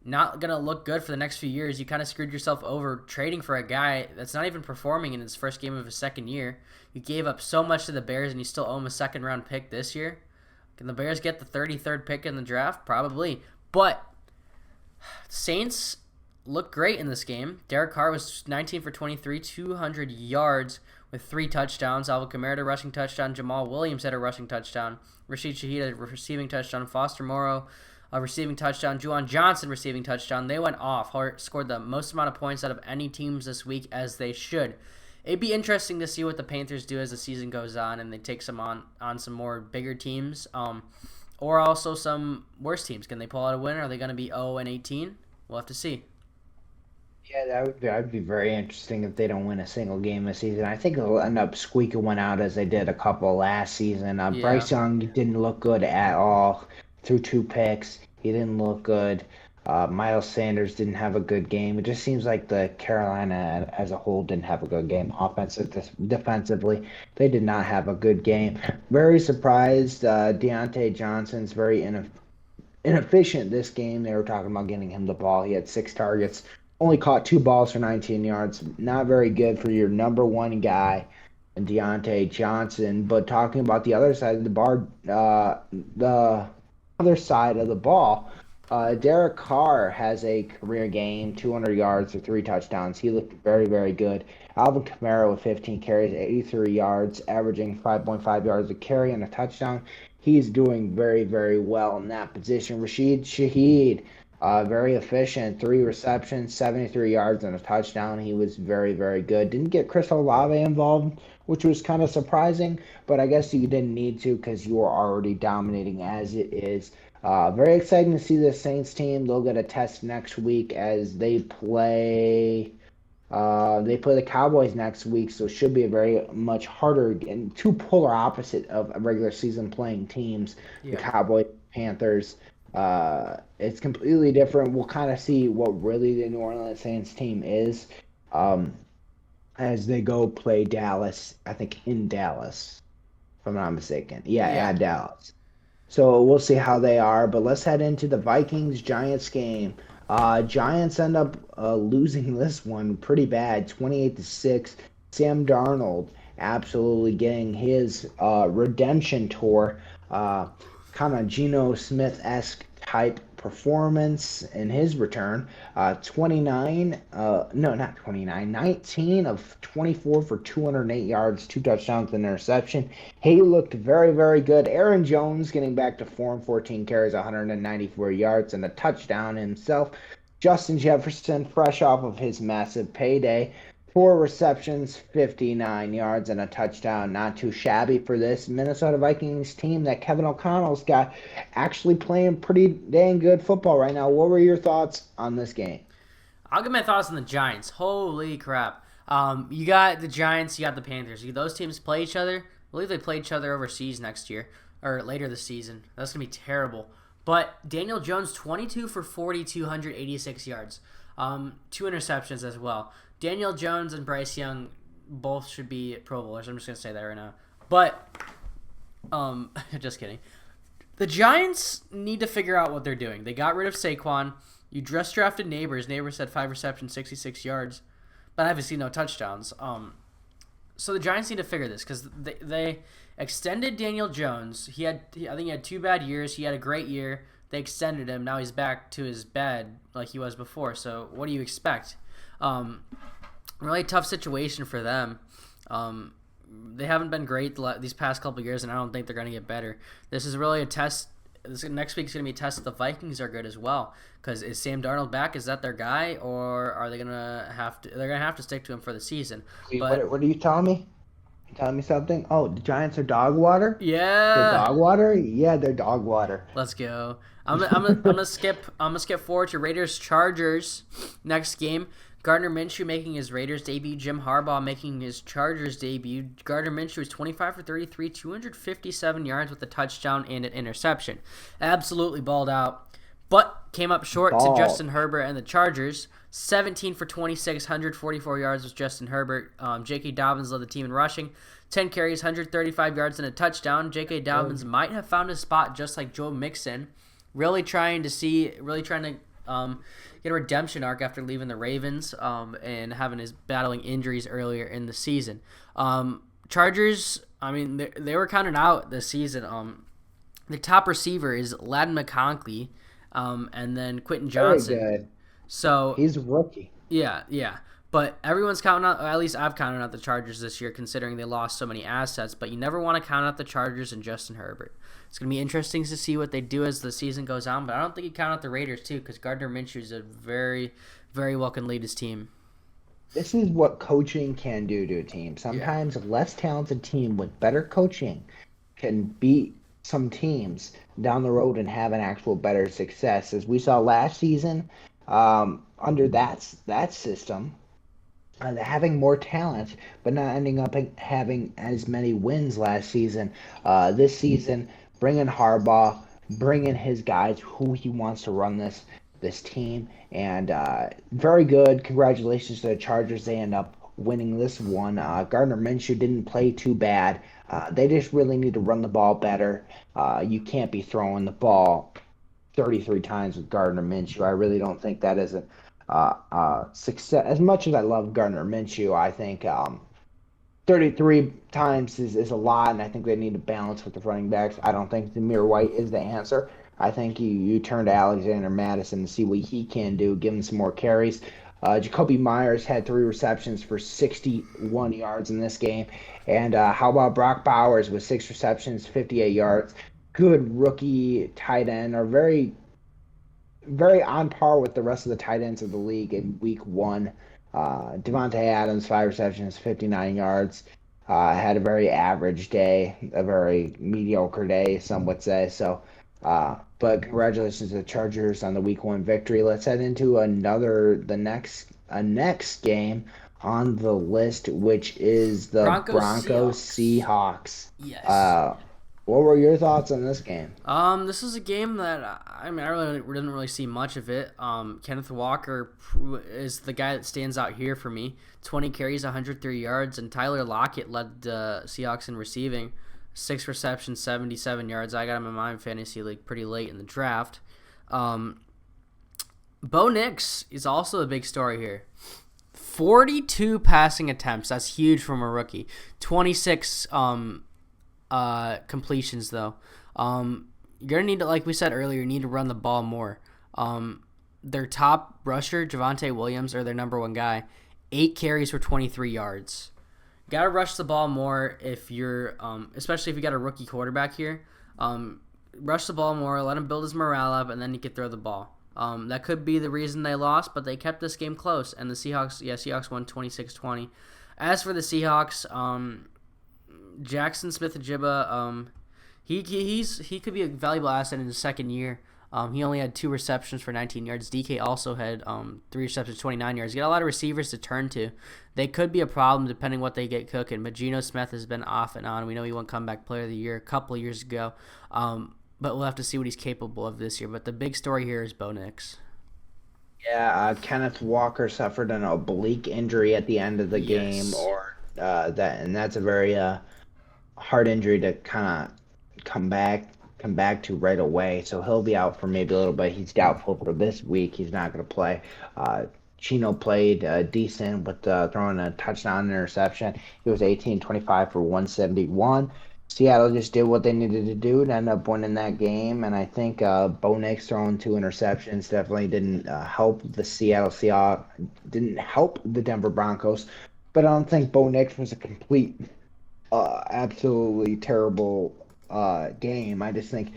Not going to look good for the next few years. You kind of screwed yourself over trading for a guy that's not even performing in his first game of his second year. You gave up so much to the Bears, and you still owe him a second-round pick this year. Can the Bears get the 33rd pick in the draft? Probably. But Saints looked great in this game. Derek Carr was 19 for 23, 200 yards with 3 touchdowns. Alvin Kamara had a rushing touchdown. Jamal Williams had a rushing touchdown. Rashid Shaheed had a receiving touchdown. Foster Moreau a receiving touchdown. Juwan Johnson receiving touchdown. They went off. Scored the most amount of points out of any teams this week, as they should. It'd be interesting to see what the Panthers do as the season goes on and they take some on some more bigger teams, or also some worse teams. Can they pull out a win? Are they going to be 0-18? We'll have to see. Yeah, that would be very interesting if they don't win a single game this season. I think they'll end up squeaking one out as they did a couple last season. Yeah. Bryce Young didn't look good at all. Threw 2 picks. He didn't look good. Miles Sanders didn't have a good game. It just seems like the Carolina as a whole didn't have a good game. Defensively, they did not have a good game. Very surprised. Deontay Johnson's very inefficient this game. They were talking about getting him the ball. He had 6 targets. Only caught 2 balls for 19 yards. Not very good for your number one guy, Deontay Johnson. But talking about the other side of the ball, Derek Carr has a career game, 200 yards or 3 touchdowns. He looked very, very good. Alvin Kamara with 15 carries, 83 yards, averaging 5.5 yards a carry and a touchdown. He's doing very, very well in that position. Rashid Shaheed, very efficient, 3 receptions, 73 yards and a touchdown. He was very, very good. Didn't get Chris Olave involved, which was kind of surprising, but I guess you didn't need to because you were already dominating as it is. Very exciting to see the Saints team. They'll get a test next week as they play They play the Cowboys next week, so it should be a very much harder and two polar opposite of regular season playing teams. The Yeah. Cowboys, Panthers. It's completely different. We'll kind of see what really the New Orleans Saints team is um, as they go play Dallas. I think in Dallas, if I'm not mistaken. Yeah, Yeah. at Dallas. So we'll see how they are. But let's head into the Vikings Giants game. Giants end up losing this one pretty bad, 28-6. Sam Darnold absolutely getting his redemption tour, uh, kind of Geno Smith-esque type performance in his return. 29, no, not 29, 19 of 24 for 208 yards, two touchdowns, and interception. He looked very, very good. Aaron Jones getting back to 4 and 14 carries, 194 yards, and a touchdown himself. Justin Jefferson, fresh off of his massive payday, 4 receptions, 59 yards, and a touchdown. Not too shabby for this Minnesota Vikings team that Kevin O'Connell's got actually playing pretty dang good football right now. What were your thoughts on this game? I'll give my thoughts on the Giants. Holy crap. You got the Giants, you got the Panthers. Those teams play each other. I believe they play each other overseas next year, or later this season. That's going to be terrible. But Daniel Jones, 22 for 40, 286 yards. Two interceptions as well. Daniel Jones and Bryce Young both should be Pro Bowlers. I'm just going to say that right now. But, just kidding. The Giants need to figure out what they're doing. They got rid of Saquon. You just drafted Neighbors. Neighbors had 5 receptions, 66 yards. But I haven't seen no touchdowns. So the Giants need to figure this because they extended Daniel Jones. I think he had 2 bad years. He had a great year. They extended him. Now he's back to his bed like he was before. So what do you expect? Really tough situation for them. They haven't been great these past couple of years, and I don't think they're going to get better. This is really a test. Next week's going to be a test if the Vikings are good as well. Because is Sam Darnold back? Is that their guy, or are they going to have to? They're going to have to stick to him for the season. But What are you telling me? You telling me something? Oh, the Giants are dog water? yeah, They're dog water? Yeah, they're dog water. let's go. I'm gonna skip forward to Raiders Chargers next game. Gardner Minshew making his Raiders debut. Jim Harbaugh making his Chargers debut. Gardner Minshew was 25 for 33, 257 yards with a touchdown and an interception. Absolutely balled out, but came up short to Justin Herbert and the Chargers. 17 for 26, 144 yards was Justin Herbert. J.K. Dobbins led the team in rushing. 10 carries, 135 yards and a touchdown. J.K. Dobbins might have found his spot just like Joe Mixon. Really trying to get a redemption arc after leaving the Ravens and having his battling injuries earlier in the season. Chargers, I mean, they were counted out this season. The top receiver is Ladd McConkey, and then Quentin Johnson. Very good. So He's a rookie. yeah. But everyone's counting out, or at least I've counted out the Chargers this year considering they lost so many assets, but you never want to count out the Chargers and Justin Herbert. It's going to be interesting to see what they do as the season goes on, but I don't think you count out the Raiders too because Gardner Minshew is a very, very well can lead his team. This is what coaching can do to a team. Sometimes a less talented team with better coaching can beat some teams down the road and have an actual better success. As we saw last season, under that system, having more talent, but not ending up having as many wins last season. This season, bringing Harbaugh, bringing his guys, who he wants to run this team, and very good. Congratulations to the Chargers. They end up winning this one. Gardner Minshew didn't play too bad. They just really need to run the ball better. You can't be throwing the ball 33 times with Gardner Minshew. I really don't think that is a success. As much as I love Gardner Minshew, I think 33 times is a lot, and I think they need to balance with the running backs. I don't think Zamir White is the answer. I think you turn to Alexander Madison to see what he can do, give him some more carries. Jacoby Myers had 3 receptions for 61 yards in this game. And how about Brock Bowers with 6 receptions, 58 yards? Good rookie tight end, or very, very on par with the rest of the tight ends of the league in week 1. Devontae Adams, 5 receptions, 59 yards. Had a very average day, a very mediocre day, some would say. So, but congratulations to the Chargers on the week 1 victory. Let's head into the next next game on the list, which is the Broncos Broncos Seahawks. Seahawks. Yes. Uh, what were your thoughts on this game? This is a game that I really didn't really see much of it. Kenneth Walker is the guy that stands out here for me. 20 carries, 103 yards, and Tyler Lockett led the Seahawks in receiving. 6 receptions, 77 yards. I got him in my fantasy league pretty late in the draft. Bo Nix is also a big story here. 42 passing attempts. That's huge from a rookie. 26 completions though. You're gonna need to, like we said earlier, you need to run the ball more. Their top rusher, Javonte Williams, or their number one guy, 8 carries for 23 yards. Gotta rush the ball more if you're, especially if you got a rookie quarterback here. Rush the ball more, let him build his morale up, and then you could throw the ball. That could be the reason they lost, but they kept this game close, and the Seahawks won 26-20. As for the Seahawks, Jackson Smith-Njigba, he could be a valuable asset in his second year. He only had 2 receptions for 19 yards. DK also had 3 receptions, 29 yards. You got a lot of receivers to turn to. They could be a problem depending what they get cooking. But Geno Smith has been off and on. We know he won Comeback Player of the Year a couple of years ago. But we'll have to see what he's capable of this year. But the big story here is Bo Nix. Yeah, Kenneth Walker suffered an oblique injury at the end of the game, and that's a very hard injury to kind of come back to right away. So he'll be out for maybe a little bit. He's doubtful for this week. He's not going to play. Chino played decent with throwing a touchdown and interception. He was 18-25 for 171. Seattle just did what they needed to do to end up winning that game, and I think Bo Nix throwing 2 interceptions definitely didn't help the Seattle Seahawks, didn't help the Denver Broncos, but I don't think Bo Nix was a complete, absolutely terrible game. I just think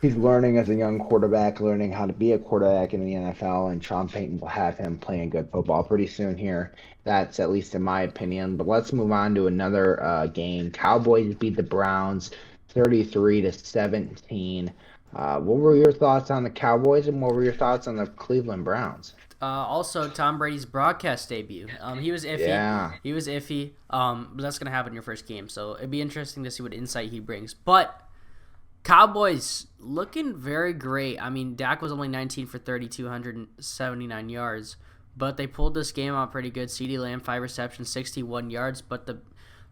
he's learning as a young quarterback, learning how to be a quarterback in the NFL, and Sean Payton will have him playing good football pretty soon here. That's at least in my opinion. But let's move on to another game. Cowboys beat the Browns 33-17. What were your thoughts on the Cowboys, and what were your thoughts on the Cleveland Browns? Also, Tom Brady's broadcast debut. He was iffy. Yeah. He was iffy. But that's going to happen in your first game. So it'd be interesting to see what insight he brings. But Cowboys looking very great. I mean, Dak was only 19 for 30, 279 yards. But they pulled this game out pretty good. CeeDee Lamb, 5 receptions, 61 yards. But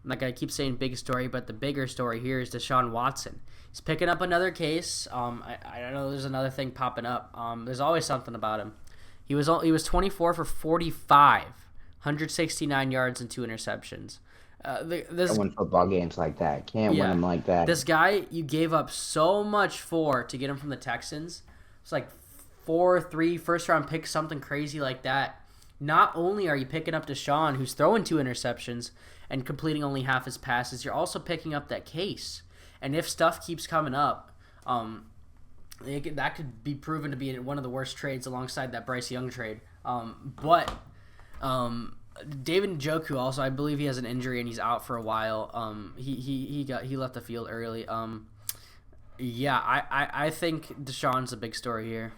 like I keep saying, big story, but the bigger story here is Deshaun Watson. He's picking up another case. I don't know. There's another thing popping up. There's always something about him. He was 24 for 45, 169 yards and 2 interceptions. Can't win football games like that. Can't win them like that. This guy, you gave up so much for to get him from the Texans. It's like 4-3 first-round pick, something crazy like that. Not only are you picking up Deshaun, who's throwing 2 interceptions and completing only half his passes, you're also picking up that case. And if stuff keeps coming up, that could be proven to be one of the worst trades alongside that Bryce Young trade. David Njoku also, I believe he has an injury and he's out for a while. He left the field early. I think Deshaun's a big story here.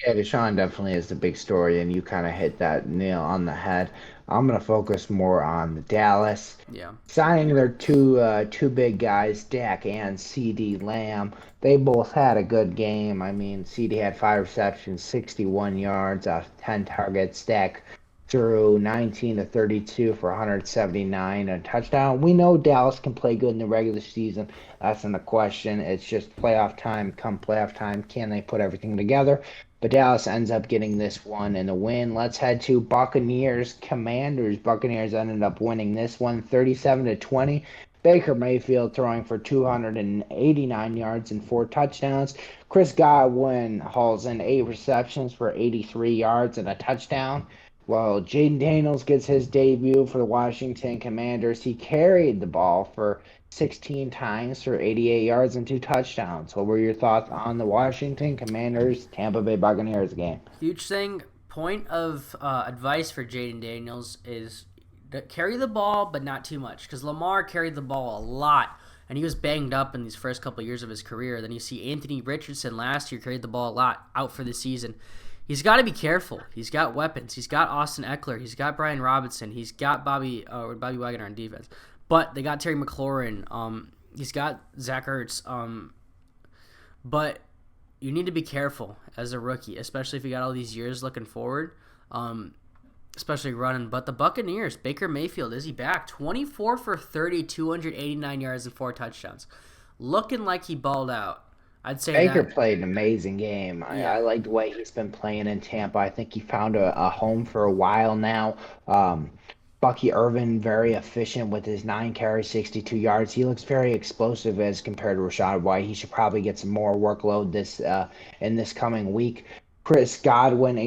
Yeah, Deshaun definitely is the big story, and you kind of hit that nail on the head. I'm going to focus more on the Dallas. Yeah. Signing their two big guys, Dak and CeeDee Lamb. They both had a good game. I mean, CeeDee had 5 receptions, 61 yards out of 10 targets. Dak threw 19-32 for 179 and a touchdown. We know Dallas can play good in the regular season. That's not the question. It's just playoff time. Come playoff time, can they put everything together? But Dallas ends up getting this one and a win. Let's head to Buccaneers Commanders. Buccaneers ended up winning this one 37-20. Baker Mayfield throwing for 289 yards and 4 touchdowns. Chris Godwin hauls in 8 receptions for 83 yards and a touchdown. While Jaden Daniels gets his debut for the Washington Commanders, he carried the ball for 16 times for 88 yards and 2 touchdowns. What were your thoughts on the Washington Commanders Tampa Bay Buccaneers game? Huge thing. Point of advice for Jaden Daniels is carry the ball, but not too much. Because Lamar carried the ball a lot, and he was banged up in these first couple of years of his career. Then you see Anthony Richardson last year carried the ball a lot, out for the season. he's got to be careful. He's got weapons. He's got Austin Eckler. He's got Brian Robinson. He's got Bobby Wagner on defense. But they got Terry McLaurin. He's got Zach Ertz. But you need to be careful as a rookie, especially if you got all these years looking forward, especially running. But the Buccaneers, Baker Mayfield, is he back? 24 for 30, 289 yards and 4 touchdowns. Looking like he balled out. I'd say Baker that. played an amazing game. I like the way he's been playing in Tampa. I think he found a home for a while now. Bucky Irvin, very efficient with his 9 carries, 62 yards. He looks very explosive as compared to Rachaad White. He should probably get some more workload in this coming week. Chris Godwin,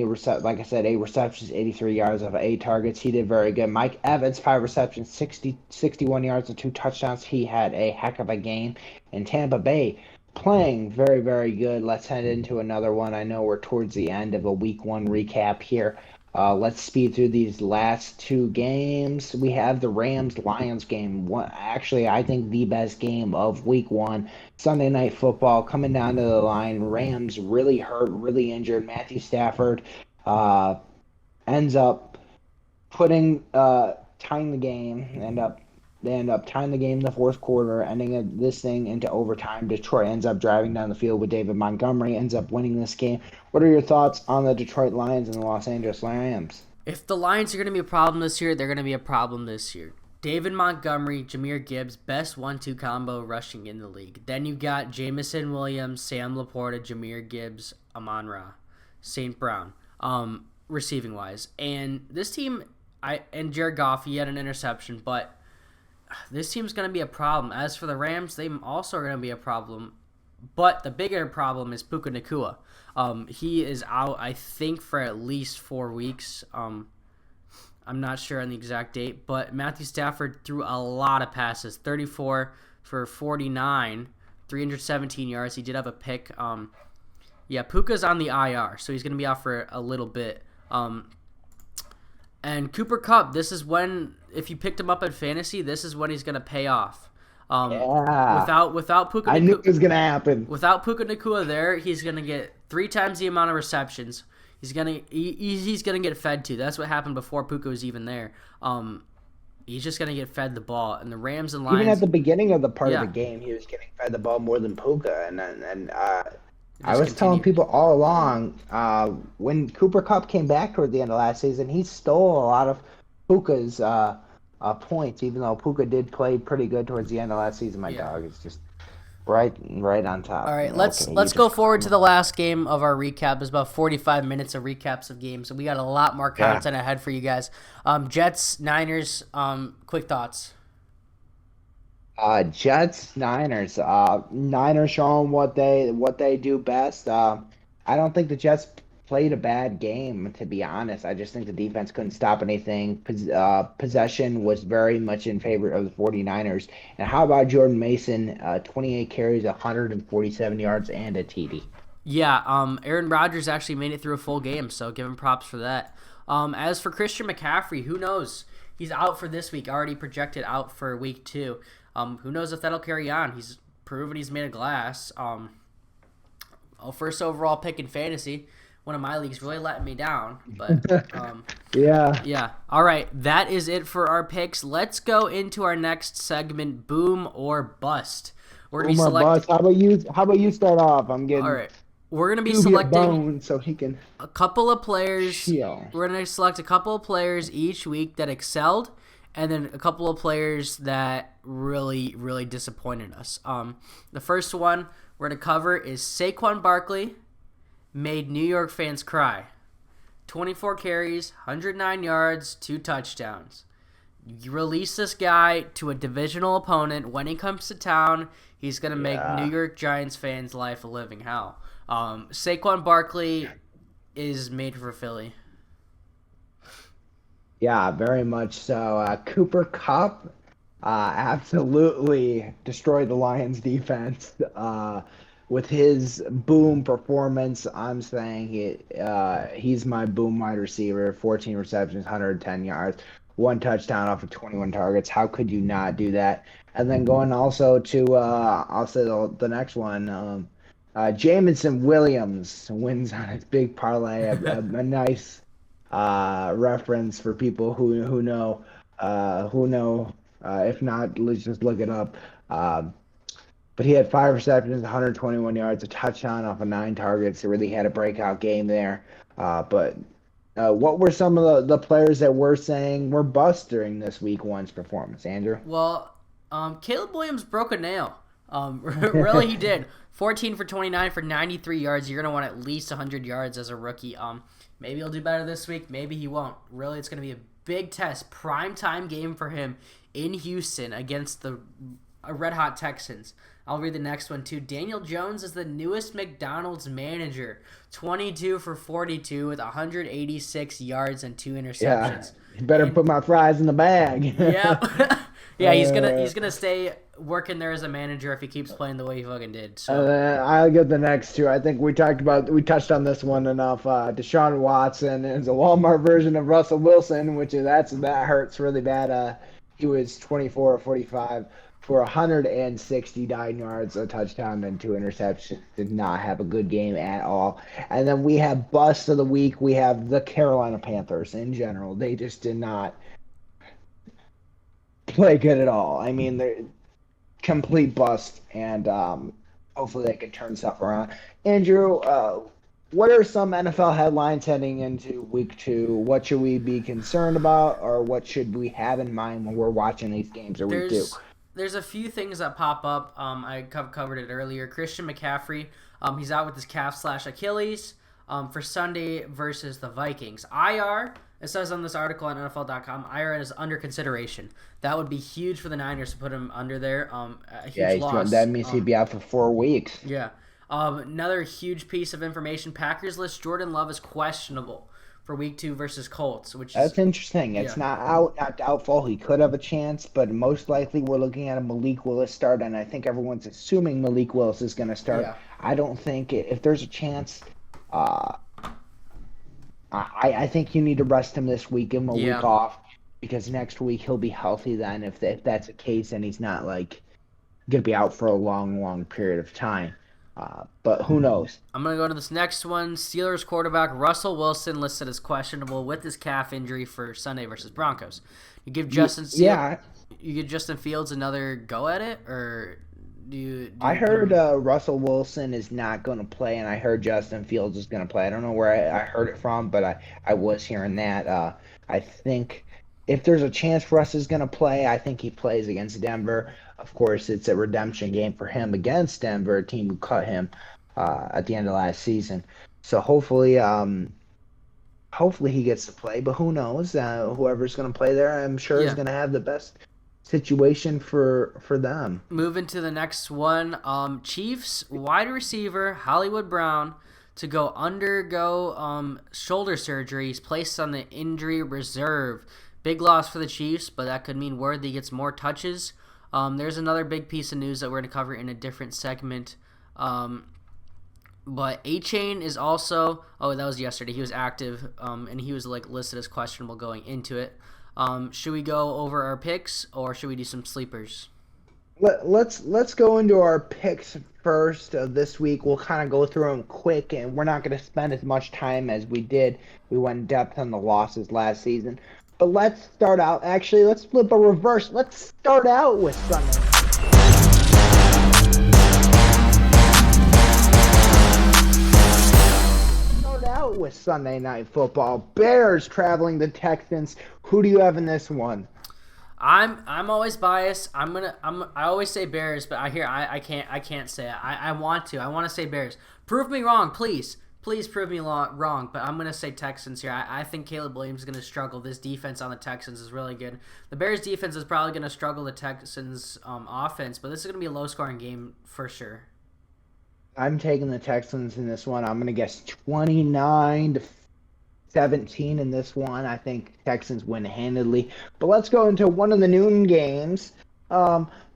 like I said, 8 receptions, 83 yards of 8 targets. He did very good. Mike Evans, 5 receptions, 61 yards and 2 touchdowns. He had a heck of a game. And Tampa Bay playing very, very good. Let's head into another one. I know we're towards the end of a week 1 recap here. Let's speed through these last 2 games. We have the Rams-Lions game. Actually, I think the best game of week 1. Sunday Night Football coming down to the line. Rams really hurt, really injured. Matthew Stafford ends up tying the game. They end up tying the game in the 4th quarter, ending this thing into overtime. Detroit ends up driving down the field with David Montgomery, ends up winning this game. What are your thoughts on the Detroit Lions and the Los Angeles Rams? If the Lions are going to be a problem this year, they're going to be a problem this year. David Montgomery, Jahmyr Gibbs, best 1-2 combo rushing in the league. Then you've got Jamison Williams, Sam Laporta, Jahmyr Gibbs, Amon-Ra, St. Brown, receiving-wise. And this team, and Jared Goff, he had an interception, but this team's going to be a problem. As for the Rams, they also are going to be a problem. But the bigger problem is Puka Nacua. He is out, I think, for at least 4 weeks. I'm not sure on the exact date. But Matthew Stafford threw a lot of passes. 34 for 49, 317 yards. He did have a pick. Puka's on the IR, so he's going to be out for a little bit. And Cooper Kupp, this is when, if you picked him up in fantasy, this is when he's going to pay off. Without Puka Nacua, I knew it was going to happen. Without Puka Nacua there, he's going to get 3 times the amount of receptions. He's going to get fed to. That's what happened before Puka was even there. He's just going to get fed the ball. And the Rams and Lions, even at the beginning of the part of the game, he was getting fed the ball more than Puka. And I was telling people all along, when Cooper Kupp came back toward the end of last season, he stole a lot of Puka's points, even though Puka did play pretty good towards the end of last season. My dog is just right on top. All right, let's go forward to the last game of our recap. It's about 45 minutes of recaps of games, so we got a lot more content ahead for you guys. Jets, Niners, quick thoughts. Jets, Niners. Niners showing what they do best. I don't think the Jets played a bad game, to be honest. I just think the defense couldn't stop anything. Possession was very much in favor of the 49ers. And how about Jordan Mason? 28 carries, 147 yards, and a TD. Yeah, Aaron Rodgers actually made it through a full game, so give him props for that. As for Christian McCaffrey, who knows? He's out for this week, already projected out for week 2. Who knows if that'll carry on? He's proven he's made of glass. First overall pick in fantasy. One of my leagues really letting me down, but yeah. All right, that is it for our picks. Let's go into our next segment, Boom or Bust. We're gonna be selecting. How about you start off? I'm getting. All right, we're gonna be selecting so he can a couple of players. Chill. We're gonna select a couple of players each week that excelled, and then a couple of players that really, really disappointed us. The first one we're gonna cover is Saquon Barkley. Made New York fans cry. 24 carries, 109 yards, 2 touchdowns. You release this guy to a divisional opponent. When he comes to town, he's going to make New York Giants fans' life a living hell. Saquon Barkley is made for Philly. Yeah, very much so. Cooper Kupp absolutely destroyed the Lions' defense. With his boom performance, I'm saying he's my boom wide receiver. 14 receptions, 110 yards, 1 touchdown off of 21 targets. How could you not do that? And then going also to I'll say the next one, Jamison Williams wins on his big parlay. A nice reference for people who know. If not, let's just look it up. But he had 5 receptions, 121 yards, a touchdown off of 9 targets. He really had a breakout game there. But what were some of the players that we're saying were bust during this week one's performance, Andrew? Well, Caleb Williams broke a nail. Really, he did. 14 for 29 for 93 yards. You're going to want at least 100 yards as a rookie. Maybe he'll do better this week. Maybe he won't. Really, it's going to be a big test. Prime-time game for him in Houston against the red-hot Texans. I'll read the next one, too. Daniel Jones is the newest McDonald's manager. 22 for 42 with 186 yards and 2 interceptions. Yeah, you better put my fries in the bag. Yeah. Yeah, he's gonna stay working there as a manager if he keeps playing the way he fucking did. So I'll get the next two. I think we touched on this one enough. Deshaun Watson is a Walmart version of Russell Wilson, that hurts really bad. He was 24 or 45 for 169 yards, a touchdown, and 2 interceptions. Did not have a good game at all. And then we have bust of the week. We have the Carolina Panthers in general. They just did not play good at all. I mean, they're complete bust, and hopefully they can turn stuff around. Andrew, what are some NFL headlines heading into week 2? What should we be concerned about, or what should we have in mind when we're watching these games or week 2? There's a few things that pop up. I covered it earlier. Christian McCaffrey, he's out with his calf/Achilles for Sunday versus the Vikings. IR, it says on this article on NFL.com, IR is under consideration. That would be huge for the Niners to put him under there. A huge loss. That means he'd be out for 4 weeks. Yeah. Another huge piece of information, Packers list Jordan Love is questionable for week 2 versus Colts, That's interesting. It's not out, not doubtful. He could have a chance, but most likely we're looking at a Malik Willis start, and I think everyone's assuming Malik Willis is going to start. Yeah. I don't think if there's a chance, I think you need to rest him this week, give him a week off, because next week he'll be healthy then. If that's the case, and he's not going to be out for a long period of time. But who knows? I'm going to go to this next one. Steelers quarterback Russell Wilson listed as questionable with his calf injury for Sunday versus Broncos. You give Justin Fields another go at it, or do you I heard Russell Wilson is not going to play, and I heard Justin Fields is going to play. I don't know where I heard it from, but I was hearing that. I think if there's a chance Russ is going to play, I think he plays against Denver. Of course, it's a redemption game for him against Denver, a team who cut him at the end of last season. So hopefully he gets to play, but who knows? Whoever's going to play there, I'm sure is going to have the best situation for them. Moving to the next one, Chiefs wide receiver Hollywood Brown to undergo shoulder surgery. He's placed on the injury reserve. Big loss for the Chiefs, but that could mean Worthy gets more touches. There's another big piece of news that we're going to cover in a different segment. But A-Chain is also... Oh, that was yesterday. He was active, and he was listed as questionable going into it. Should we go over our picks, or should we do some sleepers? Let's go into our picks first this week. We'll kind of go through them quick, and we're not going to spend as much time as we did. We went in depth on the losses last season. But let's start out. Actually, let's flip a reverse. Let's start out with Sunday. Sunday Night Football. Bears traveling the Texans. Who do you have in this one? I'm always biased. I always say Bears, but I can't say it. I want to say Bears. Prove me wrong, please. Please prove me wrong, but I'm going to say Texans here. I think Caleb Williams is going to struggle. This defense on the Texans is really good. The Bears defense is probably going to struggle the Texans offense, but this is going to be a low-scoring game for sure. I'm taking the Texans in this one. I'm going to guess 29-17 in this one. I think Texans win handedly. But let's go into one of the noon games.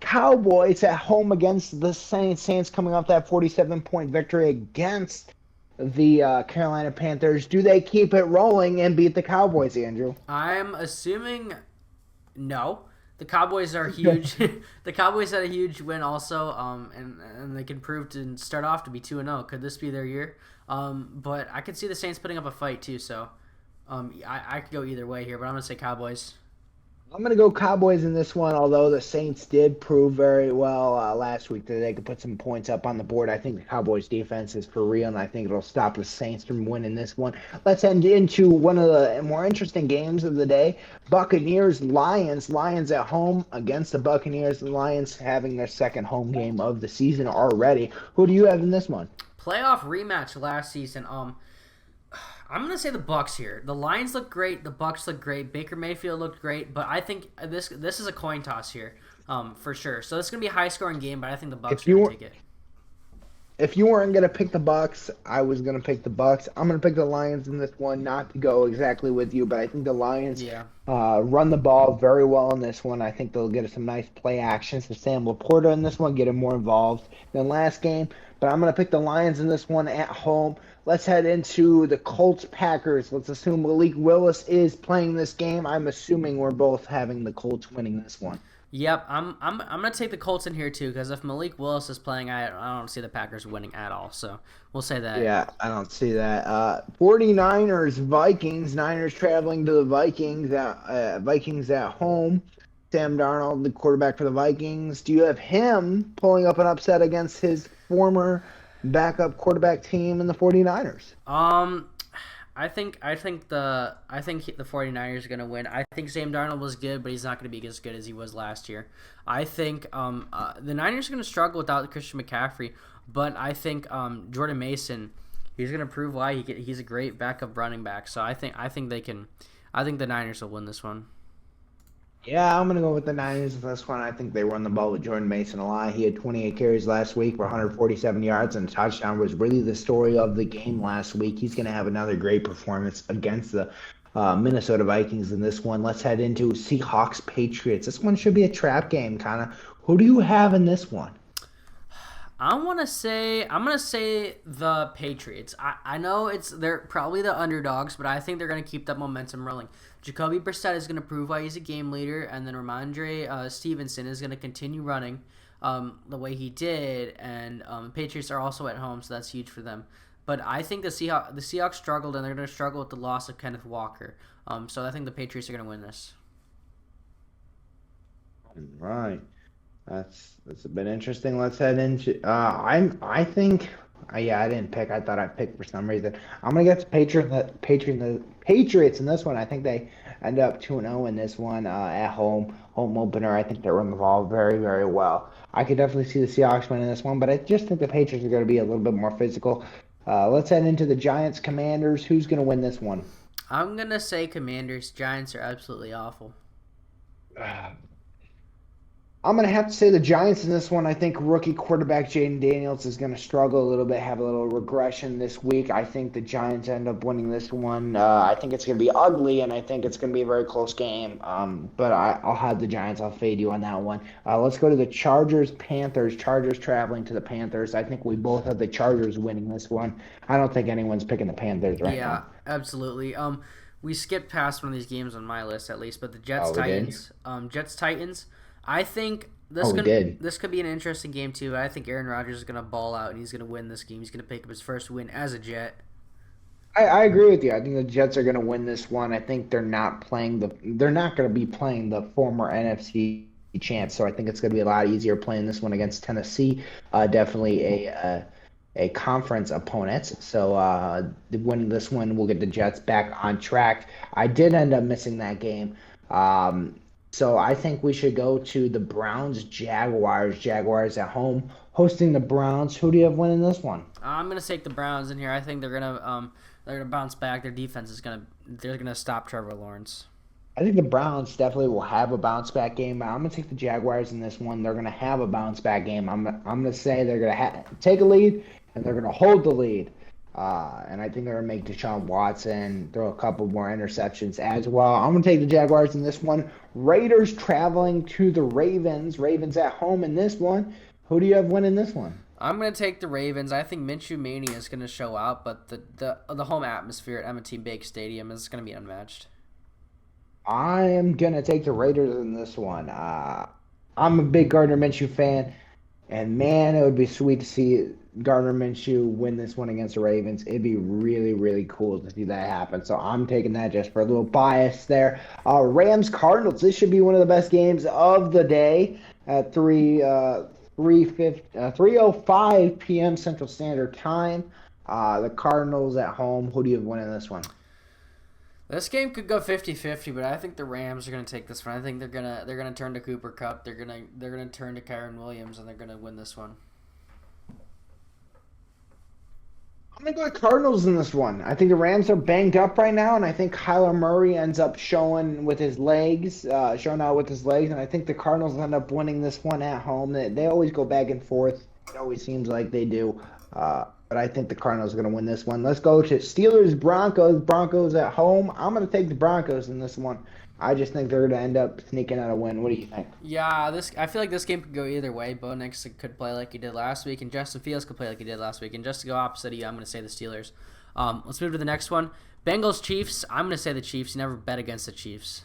Cowboys at home against the Saints. Saints coming off that 47-point victory against the Carolina Panthers. Do they keep it rolling and beat the Cowboys, Andrew? I'm assuming no. The Cowboys are huge. The Cowboys had a huge win also, and they can prove to start off to be 2-0. Could this be their year? But I could see the Saints putting up a fight too. So, I could go either way here, but I'm gonna say Cowboys. I'm going to go Cowboys in this one, although the Saints did prove very well last week that they could put some points up on the board. I think the Cowboys defense is for real, and I think it'll stop the Saints from winning this one. Let's end into one of the more interesting games of the day. Buccaneers-Lions. Lions at home against the Buccaneers. The Lions having their second home game of the season already. Who do you have in this one? Playoff rematch last season. I'm gonna say the Bucs here. The Lions look great. The Bucs look great. Baker Mayfield looked great, but I think this is a coin toss here, for sure. So this is gonna be a high scoring game, but I think the Bucs are gonna take it. If you weren't gonna pick the Bucs, I was gonna pick the Bucs. I'm gonna pick the Lions in this one, not to go exactly with you, but I think the Lions run the ball very well in this one. I think they'll get some nice play actions to Sam Laporta in this one, get him more involved than last game. But I'm gonna pick the Lions in this one at home. Let's head into the Colts-Packers. Let's assume Malik Willis is playing this game. I'm assuming we're both having the Colts winning this one. Yep, I'm gonna take the Colts in here too, because if Malik Willis is playing, I don't see the Packers winning at all. So we'll say that. Yeah, I don't see that. 49ers, Vikings. Niners traveling to the Vikings. Vikings at home. Sam Darnold, the quarterback for the Vikings. Do you have him pulling up an upset against his former backup quarterback team in the 49ers? I think the 49ers are going to win. I think Sam Darnold was good, but he's not going to be as good as he was last year. I think the Niners are going to struggle without Christian McCaffrey, but I think Jordan Mason, he's going to prove why he's a great backup running back. So I think the Niners will win this one. Yeah, I'm going to go with the Niners in this one. I think they run the ball with Jordan Mason a lot. He had 28 carries last week for 147 yards, and a touchdown was really the story of the game last week. He's going to have another great performance against the Minnesota Vikings in this one. Let's head into Seahawks-Patriots. This one should be a trap game, kind of. Who do you have in this one? I'm gonna say the Patriots. I know they're probably the underdogs, but I think they're gonna keep that momentum rolling. Jacoby Brissett is gonna prove why he's a game leader, and then Ramondre Stevenson is gonna continue running the way he did, and Patriots are also at home, so that's huge for them. But I think the Seahawks struggled, and they're gonna struggle with the loss of Kenneth Walker. So I think the Patriots are gonna win this. Right. That's a bit interesting. Let's head into I think I didn't pick. I thought I picked for some reason. I'm gonna get the Patriots in this one. I think they end up 2-0 in this one at home opener. I think they run the ball very, very well. I could definitely see the Seahawks winning this one, but I just think the Patriots are going to be a little bit more physical. Let's head into the Giants Commanders. Who's going to win this one? I'm gonna say Commanders. Giants are absolutely awful. I'm going to have to say the Giants in this one. I think rookie quarterback Jaden Daniels is going to struggle a little bit, have a little regression this week. I think the Giants end up winning this one. I think it's going to be ugly, and I think it's going to be a very close game. But I'll have the Giants. I'll fade you on that one. Let's go to the Chargers-Panthers. Chargers traveling to the Panthers. I think we both have the Chargers winning this one. I don't think anyone's picking the Panthers right now. Yeah, absolutely. We skipped past one of these games on my list at least, but the Jets-Titans. Jets-Titans. I think this could be an interesting game too. I think Aaron Rodgers is going to ball out and he's going to win this game. He's going to pick up his first win as a Jet. I agree with you. I think the Jets are going to win this one. I think they're not going to be playing the former NFC champs, so I think it's going to be a lot easier playing this one against Tennessee. Definitely a conference opponent. So winning this one will get the Jets back on track. I did end up missing that game. So I think we should go to the Browns-Jaguars. Jaguars at home hosting the Browns. Who do you have winning this one? I'm gonna take the Browns in here. I think they're gonna bounce back. Their defense is they're gonna stop Trevor Lawrence. I think the Browns definitely will have a bounce back game. I'm gonna take the Jaguars in this one. They're gonna have a bounce back game. I'm gonna say they're gonna take a lead and they're gonna hold the lead. And I think they're going to make Deshaun Watson throw a couple more interceptions as well. I'm going to take the Jaguars in this one. Raiders traveling to the Ravens. Ravens at home in this one. Who do you have winning this one? I'm going to take the Ravens. I think Minshew Mania is going to show out, but the home atmosphere at M&T Bank Stadium is going to be unmatched. I am gonna take the Raiders in this one. I'm a big Gardner Minshew fan, and man, it would be sweet to see Gardner Minshew win this one against the Ravens. It'd be really, really cool to see that happen. So I'm taking that just for a little bias there. Rams Cardinals. This should be one of the best games of the day at 3:05 p.m. Central Standard Time. The Cardinals at home. Who do you have winning this one? This game could go 50-50, but I think the Rams are going to take this one. I think they're gonna turn to Cooper Kupp. They're gonna turn to Kyron Williams, and they're gonna win this one. I'm gonna go with Cardinals in this one. I think the Rams are banged up right now, and I think Kyler Murray ends up showing out with his legs, and I think the Cardinals end up winning this one at home. They always go back and forth. It always seems like they do. But I think the Cardinals are gonna win this one. Let's go to Steelers Broncos. Broncos at home. I'm gonna take the Broncos in this one. I just think they're gonna end up sneaking out a win. What do you think? Yeah, I feel like this game could go either way. Bo Nix could play like he did last week, and Justin Fields could play like he did last week. And just to go opposite of you, I'm going to say the Steelers. Let's move to the next one. Bengals Chiefs. I'm going to say the Chiefs. You never bet against the Chiefs.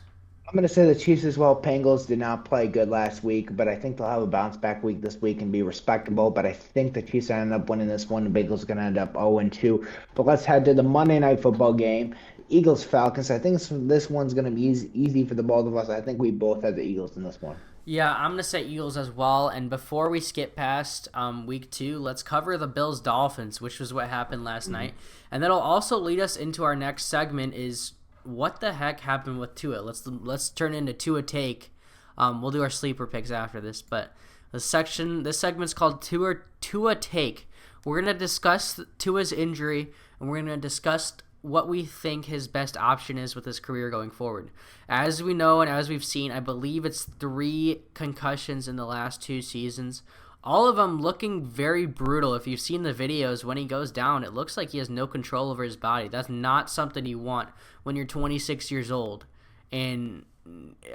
I'm going to say the Chiefs as well. Bengals did not play good last week, but I think they'll have a bounce back week this week and be respectable. But I think the Chiefs end up winning this one. The Bengals are going to end up 0-2. But let's head to the Monday Night Football game. Eagles Falcons. I think this one's going to be easy for the both of us. I think we both have the Eagles in this one. Yeah, I'm going to say Eagles as well. And before we skip past week 2, let's cover the Bills Dolphins, which was what happened last night. And that'll also lead us into our next segment is what the heck happened with Tua? Let's turn into Tua Take. We'll do our sleeper picks after this, but this segment's called Tua Take. We're gonna discuss Tua's injury, and we're gonna discuss what we think his best option is with his career going forward. As we know and as we've seen, I believe it's 3 concussions in the last 2 seasons. All of them looking very brutal. If you've seen the videos, when he goes down, it looks like he has no control over his body. That's not something you want when you're 26 years old. And,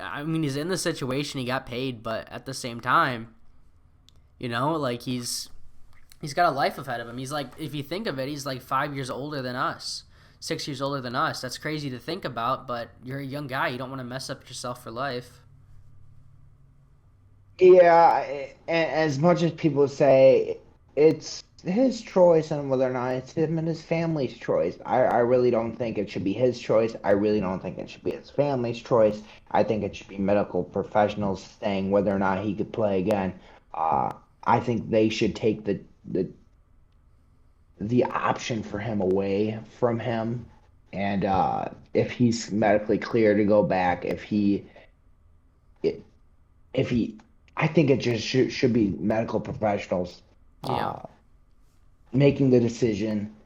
I mean, he's in the situation, he got paid, but at the same time, like he's got a life ahead of him. He's like, if you think of it, he's like 5 years older than us, 6 years older than us. That's crazy to think about, but you're a young guy. You don't want to mess up yourself for life. Yeah, as much as people say it's his choice and whether or not it's him and his family's choice, I really don't think it should be his choice. I really don't think it should be his family's choice. I think it should be medical professionals saying whether or not he could play again. I think they should take the option for him away from him, and if he's medically clear to go back, if he I think it just should be medical professionals Yeah. making the decision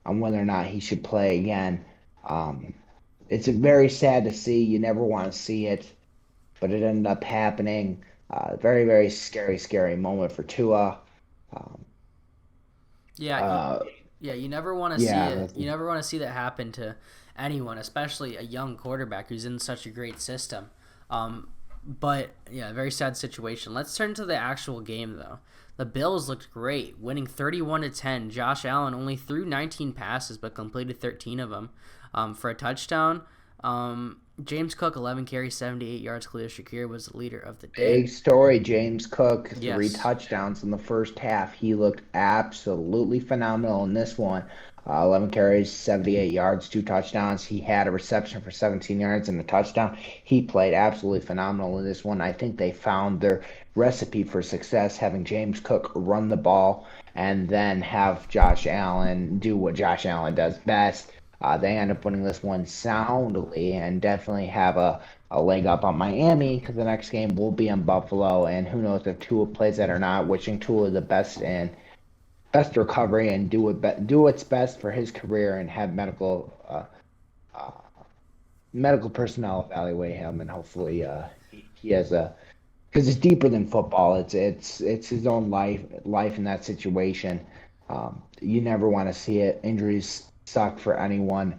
on whether or not he should play again. Um, it's very sad to see. You never want to see it, but it ended up happening. Very, very scary, scary moment for Tua. Um, Yeah, uh, you never want to see yeah, it. You never want to see that happen to anyone, especially a young quarterback who's in such a great system. But yeah, very sad situation. Let's turn to the actual game though. The Bills looked great, winning 31-10. Josh Allen only threw 19 passes but completed 13 of them for a touchdown. James Cook 11 carries, 78 yards. Khalil Shakir was the leader of the day. Big story. James Cook, 3 Yes. touchdowns in the first half. He looked absolutely phenomenal in this one. 11 carries, 78 yards, 2 touchdowns. He had a reception for 17 yards and a touchdown. He played absolutely phenomenal in this one. I think they found their recipe for success, having James Cook run the ball and then have Josh Allen do what Josh Allen does best. They end up winning this one soundly and definitely have a leg up on Miami because the next game will be in Buffalo. And who knows if Tua plays that or not. Wishing Tua the best recovery and do what's best for his career and have medical personnel evaluate him and hopefully he has a because it's deeper than football. It's his own life in that situation. You never want to see it. Injuries suck for anyone.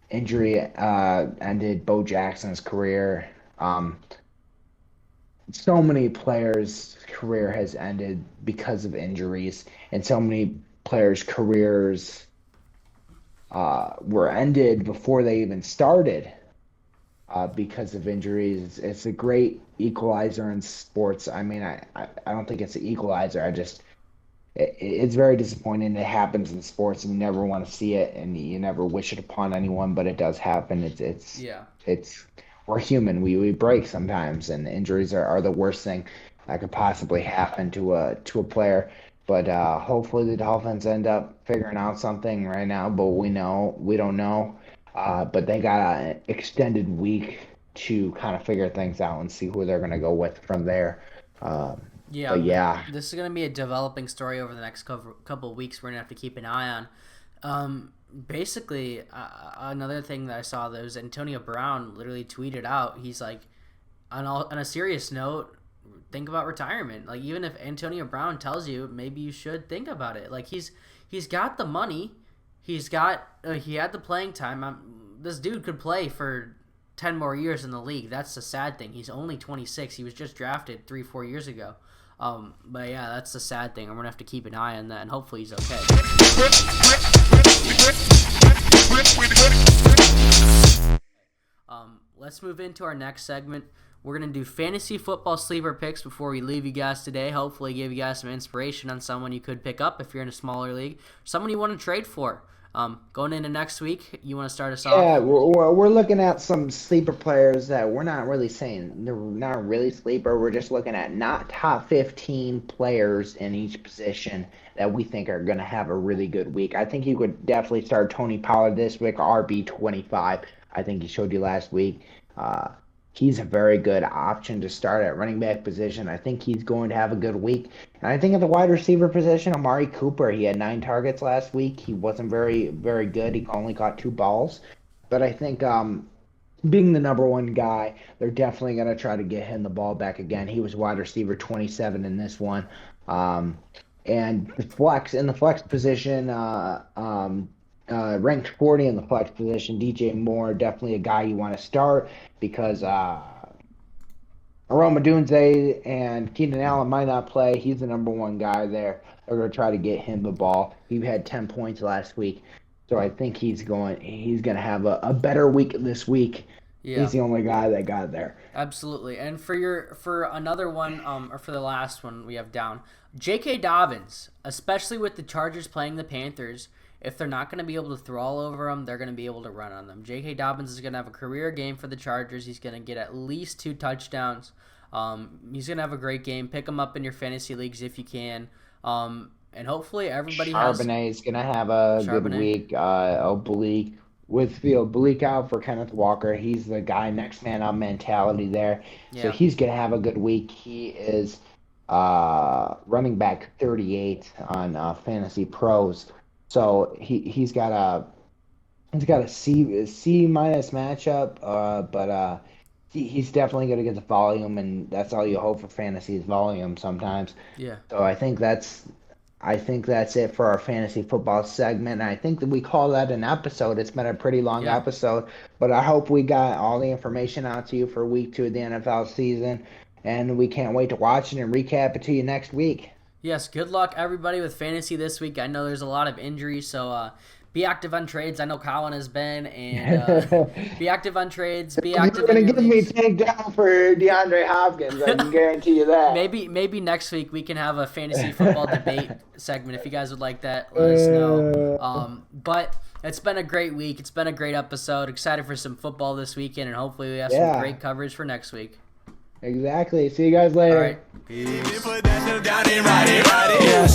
Injury ended Bo Jackson's career. So many players' career has ended because of injuries, and so many players' careers were ended before they even started because of injuries. It's a great equalizer in sports. I mean, I don't think it's an equalizer. It's very disappointing. It happens in sports, and you never want to see it, and you never wish it upon anyone, but it does happen. Yeah. It's we're human. We break sometimes, and injuries are the worst thing that could possibly happen to a player. But hopefully the Dolphins end up figuring out something right now. But we don't know. But they got an extended week to kind of figure things out and see who they're going to go with from there. Um, Yeah, but yeah, this is going to be a developing story over the next couple of weeks. We're going to have to keep an eye on. Basically, another thing that I saw that was Antonio Brown literally tweeted out. He's like, on a serious note, think about retirement. Like, even if Antonio Brown tells you, maybe you should think about it. Like, he's got the money, he had the playing time. This dude could play for 10 more years in the league. That's the sad thing. He's only 26. He was just drafted 3-4 years ago. But yeah, that's the sad thing. I'm gonna have to keep an eye on that, and hopefully he's okay. Let's move into our next segment. We're going to do fantasy football sleeper picks before we leave you guys today. Hopefully give you guys some inspiration on someone you could pick up if you're in a smaller league, someone you want to trade for. Going into next week, you want to start us off? yeah, we're looking at some sleeper players that we're not really saying they're not really sleeper. We're just looking at not top 15 players in each position that we think are going to have a really good week. I think you could definitely start Tony Pollard this week, RB25. I think he showed you last week. He's a very good option to start at running back position. I think he's going to have a good week. And I think at the wide receiver position, Amari Cooper, he had 9 targets last week. He wasn't very, very good. He only caught 2 balls. But I think being the number one guy, they're definitely going to try to get him the ball back again. He was wide receiver 27 in this one. And in the flex position, ranked 40 in the flex position, DJ Moore, definitely a guy you want to start because Aroma Dunze and Keenan Allen might not play. He's the number one guy there. They're going to try to get him the ball. He had 10 points last week, so I think he's going to have a better week this week. Yeah. He's the only guy that got there. Absolutely. And for another one, or for the last one we have down, J.K. Dobbins, especially with the Chargers playing the Panthers. If they're not going to be able to throw all over them, they're going to be able to run on them. J.K. Dobbins is going to have a career game for the Chargers. He's going to get at least 2 touchdowns. He's going to have a great game. Pick him up in your fantasy leagues if you can. And hopefully everybody Charbonnet is going to have a good week. Bleak out for Kenneth Walker. He's the guy, next man up mentality there. Yeah. So he's going to have a good week. He is running back 38 on Fantasy Pros. So he's got a C minus matchup, but he's definitely going to get the volume, and that's all you hope for fantasy is volume sometimes. Yeah. So I think that's it for our fantasy football segment. And I think that we call that an episode. It's been a pretty long episode, but I hope we got all the information out to you for week 2 of the NFL season, and we can't wait to watch it and recap it to you next week. Yes, good luck, everybody, with fantasy this week. I know there's a lot of injuries, so be active on trades. I know Colin has been, and be active on trades. Be active. You're going to give me takedown for DeAndre Hopkins. I can guarantee you that. Maybe next week we can have a fantasy football debate segment. If you guys would like that, let us know. But it's been a great week. It's been a great episode. Excited for some football this weekend, and hopefully we have some great coverage for next week. Exactly. See you guys later. All right. Peace.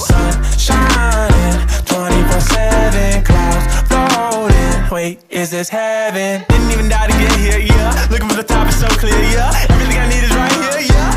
Sun shining, 24/7, clouds floating. Wait, is this heaven? Didn't even die to get here, yeah. Looking for the top, it's so clear, yeah. Everything I need is right here, yeah.